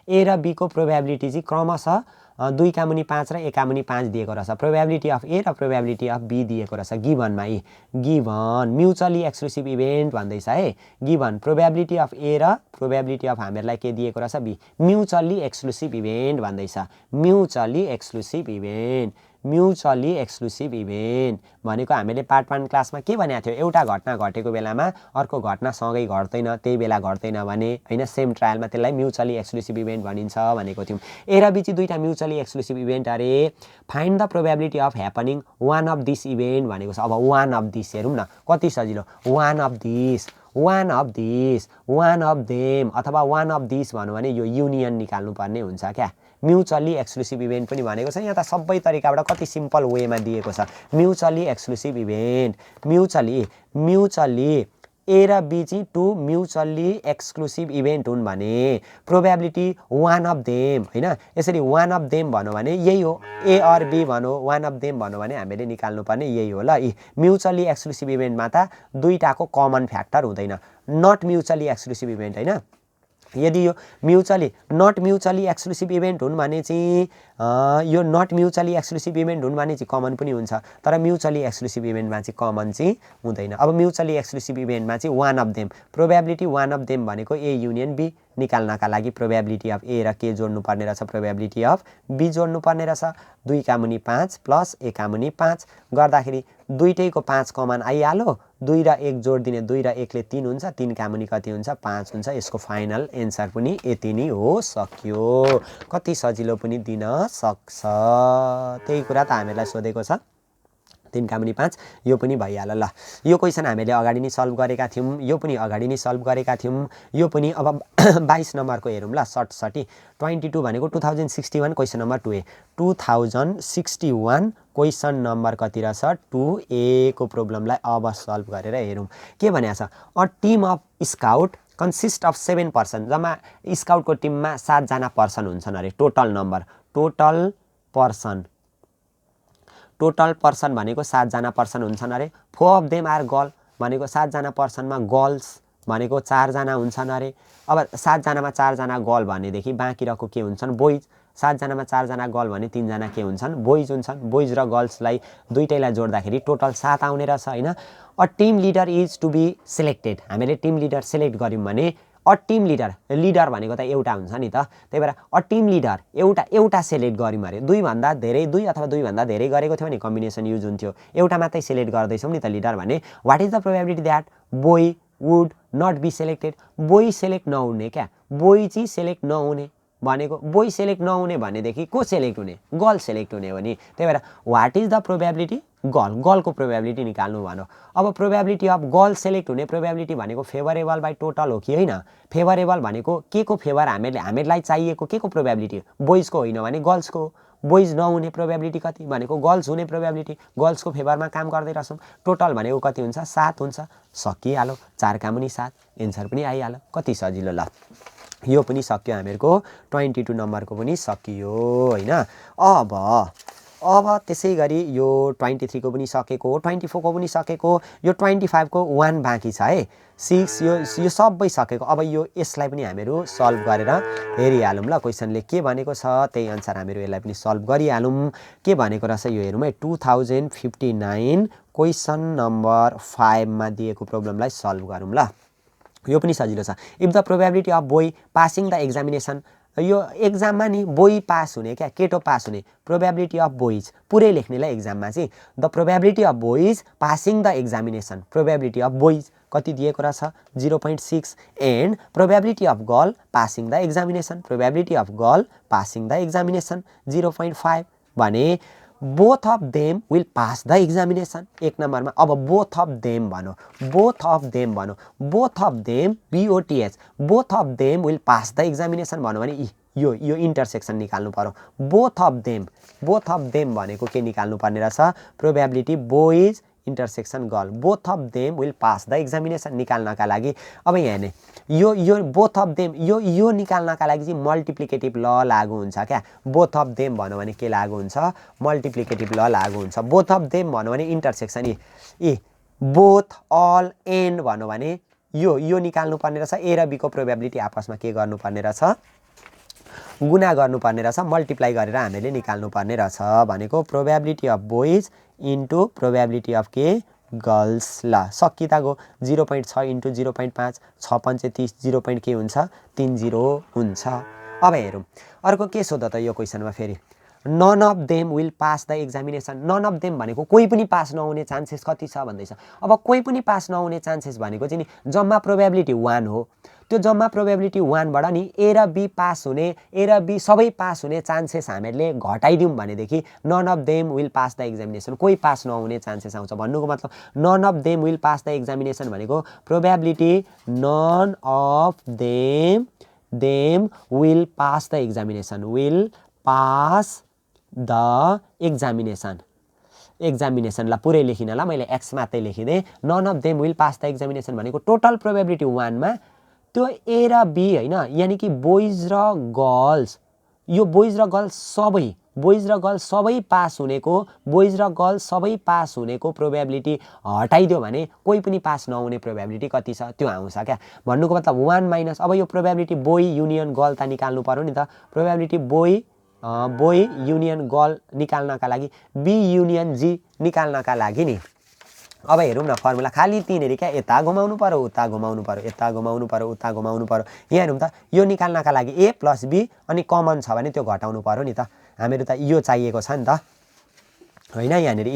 Speaker 1: ए र बी को प्रोबेबिलिटी चाहिँ क्रमशः 2 का मुनि 5 र 1 का मुनि 5 दिएको रहेछ प्रोबेबिलिटी अफ ए र प्रोबेबिलिटी अफ बी दिएको रहेछ गिभनमा गिभन म्युचुअली एक्सक्लुसिभ इभेन्ट भन्दैछ है गिभन प्रोबेबिलिटी अफ ए र प्रोबेबिलिटी अफ हामीहरूलाई के दिएको रहेछ बी म्युचुअली एक्सक्लुसिभ इभेन्ट भन्दैछ म्युचुअली एक्सक्लुसिभ इभेन्ट भनेको हामीले पार्ट 1 क्लासमा के भनेको थियो एउटा घटना घटेको बेलामा अर्को घटना सँगै घट्दैन त्यही बेला घट्दैन भने हैन सेम ट्रायलमा त्यसलाई म्युचुअली एक्सक्लुसिभ इभेन्ट भनिन्छ भनेको थियौं ए र बी चाहिँ दुईटा म्युचुअली एक्सक्लुसिभ इभेन्ट अरे find the probability of happening one of this event भनेको छ अब वान अफ दिस हेरौँ न कति सजिलो वान अफ देम अथवा वान अफ दिस भन्नु भने यो युनियन निकाल्नु पर्ने हुन्छ क्या म्युचुअली एक्सक्लुसिभ इभेन्ट पनि भनेको छ यहाँ त सबै तरिकाबाट कति सिम्पल वेमा दिएको छ म्युचुअली एक्सक्लुसिभ इभेन्ट म्युचुअली ए र बी चाहिँ टु म्युचुअली एक्सक्लुसिभ इभेन्ट हुन् भने प्रोबेबिलिटी वान अफ देम हैन यसरी वान अफ देम भन्नु भने यही हो ए अर बी भन्नु वान अफ देम भन्नु भने हामीले निकाल्नु पर्ने यही हो ल म्युचुअली एक्सक्लुसिभ इभेन्टमा त दुईटाको कमन फ्याक्टर हुँदैन नट म्युचुअली एक्सक्लुसिभ इभेन्ट हैन यदि यो नट म्युचुअली एक्सक्लुसिभ इभेन्ट हुन् भने चाहिँ यो नट म्युचुअली एक्सक्लुसिभ इभेन्ट हुन् भने चाहिँ कमन पनि हुन्छ तर म्युचुअली एक्सक्लुसिभ इभेन्टमा चाहिँ कमन चाहिँ हुँदैन अब म्युचुअली एक्सक्लुसिभ इभेन्टमा चाहिँ one of them probability one of them भनेको ए युनियन बी निकाल्नका लागि प्रोबेबिलिटी अफ ए र के जोड्नु पर्ने रहेछ प्रोबेबिलिटी अफ बी जोड्नु पर्ने रहेछ 2 का मुनि 5 प्लस 1 का मुनि 5 गर्दाखेरि दुईटैको 5 कमन आइहाल्यो 2 र 1 जोड दिने 2 र 1 ले 3 हुन्छ 3 का मुनि कति हुन्छ 5 हुन्छ यसको फाइनल एन्सर पनि यति नै हो सक्यो कति सजिलो पनि दिन सक्छ त्यही कुरा त हामीलाई सोधेको छ 3 का मुनि 5 यो पनि भइहाल्यो ल यो क्वेशन हामीले अगाडि नै सल्भ गरेका थियौं यो पनि अगाडि नै सल्भ गरेका थियौं यो पनि अब 22 नम्बरको हेरौँ ल 60 22 भनेको 2061 question number 2A 2061 question number कति रहेछ 2A को प्रब्लमलाई अब सल्भ गरेर हेरौँ के भनेको छ a team of scout consist of 7 person जम्मा स्काउटको टिममा 7 जना पर्सन हुन्छन् अरे टोटल नम्बर टोटल पर्सन भनेको 7 जना पर्सन हुन्छन् अरे 4 अफ देम आर गर्ल भनेको 7 जना पर्सनमा गर्ल्स भनेको 4 जना हुन्छन् अरे अब 7 जनामा 4 जना गर्ल भनेदेखि बाँकी रहेको के हुन्छन् बोइज 7 जनामा 4 जना गर्ल भने 3 जना के हुन्छन् बोइज हुन्छन् बोइज र गर्ल्सलाई दुईटैलाई जोड्दाखेरि टोटल 7 आउने रहेछ हैन a team leader is to be selected हामीले टिम लिडर सिलेक्ट गर्यौं भने अ टिम लिडर भनेको त एउटा हुन्छ नि त त्यही भएर अ टिम लिडर एउटा सिलेक्ट गर्यौं अरे दुई भन्दा धेरै दुई अथवा दुई भन्दा धेरै गरेको थियो भने कम्बिनेसन युज हुन्थ्यो एउटा मात्रै सिलेक्ट गर्दैछौं नि त लिडर भने what is the probability that boy would not be selected boy select नहुने क्या बोय चाहिँ सिलेक्ट नहुने भनेको बोय सिलेक्ट नहुने भनेदेखि को सिलेक्ट हुने गर्ल सिलेक्ट हुने हो नि त्यही भएर व्हाट इज द प्रोबेबिलिटी गर्लको प्रोबेबिलिटी निकाल्नु भनो अब प्रोबेबिलिटी अफ गर्ल सिलेक्ट हुने प्रोबेबिलिटी भनेको फेभरेबल बाइ टोटल हो कि हैन फेभरेबल भनेको के को फेभर हामीलाई चाहिएको के को प्रोबेबिलिटी बोइजको होइन भने गर्ल्सको बोइज नहुने प्रोबेबिलिटी कति भनेको गर्ल्स हुने प्रोबेबिलिटी गर्ल्सको फेभरमा काम गर्दै रहछौं टोटल भनेको कति हुन्छ 7 हुन्छ सकिहाल्यो 4 का मुनि 7 एन्सर पनि आइहाल्यो कति सजिलो ल यो पनि सक्यो हामीहरुको 22 नम्बरको पनि सकियो हैन अब त्यसै गरी यो 23 को पनि सकेको 24 को पनि सकेको यो 25 को 1 बाँकी छ है 6 यो सबै सकेको अब यो यसलाई पनि हामीहरु सल्भ गरेर हेरिहालौं ल क्वेशनले के भनेको छ त्यही अनुसार हामीहरु यसलाई पनि सल्भ गरिहालौं के भनेको रहेछ यो हेरौं है 2059 क्वेशन नम्बर 5 मा दिएको प्रब्लमलाई सल्भ गरौं ल यो पनि सजिलो छ if the probability of boy passing the examination यो एक्जाममा नि बोय पास हुने क्या केटो पास हुने प्रोबेबिलिटी अफ बोइज पुरै लेख्नेलाई एक्जाममा चाहिँ the probability of boys passing the examination probability of boys कति दिएको रहेछ 0.6 and probability of girl passing the examination probability of girl passing the examination 0.5 भने both of them will pass the examination एक नम्बरमा अब both of them भनो both of them BOTH both of them will pass the examination भनो भने यो intersection निकाल्नु पर्यो both of them भनेको के निकाल्नु पर्ने रहेछ probability boys intersection girl both of them will pass the examination निकाल्नका लागि अब यहाँ हेर्ने यो बोथ अफ देम यो निकाल्नका लागि चाहिँ मल्टिप्लिकेटिभ ल लागु हुन्छ क्या बोथ अफ देम भन्यो भने के लागु हुन्छ मल्टिप्लिकेटिभ ल लागु हुन्छ बोथ अफ देम भन्यो भने intersection A both all and भन्यो भने यो निकाल्नु पर्ने रहेछ ए र बी को प्रोबेबिलिटी आपसमा के गर्नुपर्ने रहेछ गुणा गर्नुपर्ने रहेछ मल्टिप्लाई गरेर हामीले निकाल्नु पर्ने रहेछ भनेको probability of boys into probability of के गर्ल्स ल सकिता गो 0.6 इन्टु 0.5 6 5 30 0. के हुन्छ 30 हुन्छ अब हेरौँ अर्को के सोध त यो क्वेसनमा फेरि none of them will pass the examination none of them भनेको कोही पनि पास नहुने चान्सेस कति छ भन्दैछ अब कोही पनि पास नहुने चान्सेस भनेको चाहिँ नि जम्मा प्रोबेबिलिटी 1 हो त्यो जम्मा प्रोबेबिलिटी 1 बाट नि ए र बी पास हुने ए र बी सबै पास हुने चान्सेस हामीले घटाइदिउँ भनेदेखि none of them will pass the examination कोही पास नहुने चान्सेस आउँछ भन्नुको मतलब none of them will pass the examination भनेको probability none of them will pass the examination will pass the एक्जामिनेसनलाई पुरै लेखिन ल मैले एक्स मात्रै लेखिदिएँ none of them will pass the examination भनेको टोटल प्रोबेबिलिटी 1 मा त्यो ए र बी हैन यानी कि बोइज र गर्ल्स यो बोइज र गर्ल्स सबै पास हुनेको प्रोबेबिलिटी हटाइदियो भने कोही पनि पास नहुने प्रोबेबिलिटी कति छ त्यो आउँछ क्या भन्नुको मतलब 1 माइनस अब यो प्रोबेबिलिटी बोय युनियन गर्ल त निकाल्नु पर्यो नि त प्रोबेबिलिटी बोय युनियन गर्ल निकाल्नका लागि बी युनियन जी निकाल्नका लागि नि अब हेरौँ न फर्मुला खाली तीनहरु क्या यता घुमाउनु पर्यो उता घुमाउनु पर्यो यता घुमाउनु पर्यो उता घुमाउनु पर्यो यहाँ हेरौँ त यो निकाल्नका लागि ए प्लस बी अनि कमन छ भने त्यो घटाउनु पर्यो नि त हामीहरु त यो चाहिएको छ नि त हैन यहाँनेर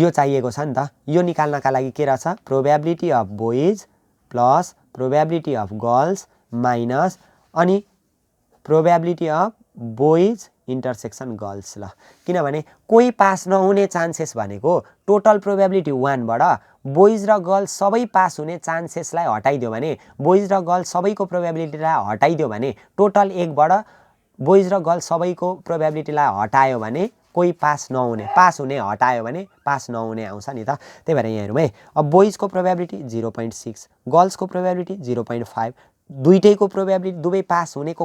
Speaker 1: यो चाहिएको छ नि त यो निकाल्नका लागि के रहेछ probability of boys plus probability of girls minus अनि probability of boys intersection girls ल किनभने कोही पास नहुने चान्सेस भनेको टोटल प्रोबेबिलिटी 1 बाट बोइज र गर्ल्स सबै पास हुने चान्सेसलाई हटाइदियो भने बोइज र गर्ल्स सबैको प्रोबेबिलिटीलाई हटाइदियो भने टोटल 1 बाट बोइज र गर्ल्स सबैको प्रोबेबिलिटीलाई हटायो भने कोही पास हुने हटायो भने पास नहुने आउँछ नि त त्यही भएर यहाँ हेरौँ है अब बोइजको प्रोबेबिलिटी 0.6 गर्ल्सको प्रोबेबिलिटी 0.5 दुईटैको प्रोबेबिलिटी दुवै पास हुनेको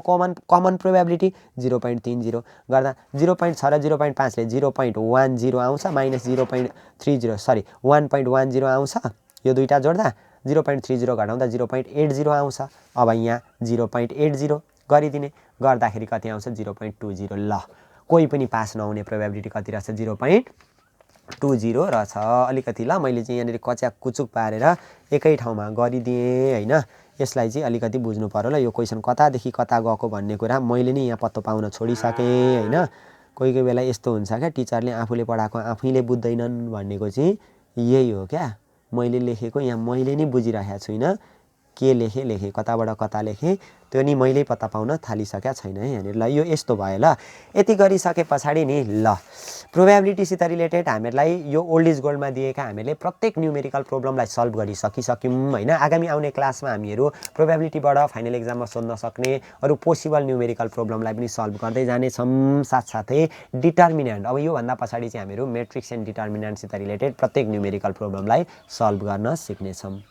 Speaker 1: कमन प्रोबेबिलिटी 0.30 गर्दा 0.6 र 0.5 ले 0.10 आउँछ माइनस 0.30 सरी 1.10 आउँछ यो दुईटा जोड्दा 0.30 घटाउँदा 0.80 आउँछ अब यहाँ 0.80 गरिदिने गर्दाखेरि कति आउँछ 0.20 ल कोही पनि पास नहुने प्रोबेबिलिटी कति रहेछ 0.20 रहेछ अलिकति ल मैले चाहिँ यहाँनिर कच्याक कुचुक पारेर एकै ठाउँमा गरिदिएँ हैन यसलाई चाहिँ अलिकति बुझ्नु पर्यो ल यो क्वेशन कतादेखि कता गएको भन्ने कुरा मैले नि यहाँ पत्तो पाउन छोडिसके हैन कोही बेला यस्तो हुन्छ क्या टिचरले आफूले पढाएको आफैले बुझ्दैनन् भन्नेको चाहिँ यही हो क्या मैले लेखेको यहाँ मैले नि बुझिरहेको छुइनँ के लेखे कताबाट कता लेखे त्यो नि मैले पत्ता पाउन थालिसकेका छैन है यहाँनिर ल यो यस्तो भयो ल यति गरिसके पछाडि नि ल प्रोबेबिलिटीसित रिलेटेड हामीलाई यो ओल्ड इज गोल्डमा दिएका हामीले प्रत्येक न्यूमेरिकल प्रब्लमलाई सल्भ गरिसकिसक्यौं हैन आगामी आउने क्लासमा हामीहरु प्रोबेबिलिटीबाट फाइनल एक्जाममा सोध्न सक्ने अरु पोसिबल न्यूमेरिकल प्रब्लमलाई पनि सल्भ गर्दै जाने छौं साथसाथै डिटर्मिनेन्ट अब यो भन्दा पछाडि चाहिँ हामीहरु म्याट्रिक्स एन्ड डिटर्मिनेन्टसित रिलेटेड प्रत्येक न्यूमेरिकल प्रब्लमलाई सल्भ गर्न सिक्ने छौं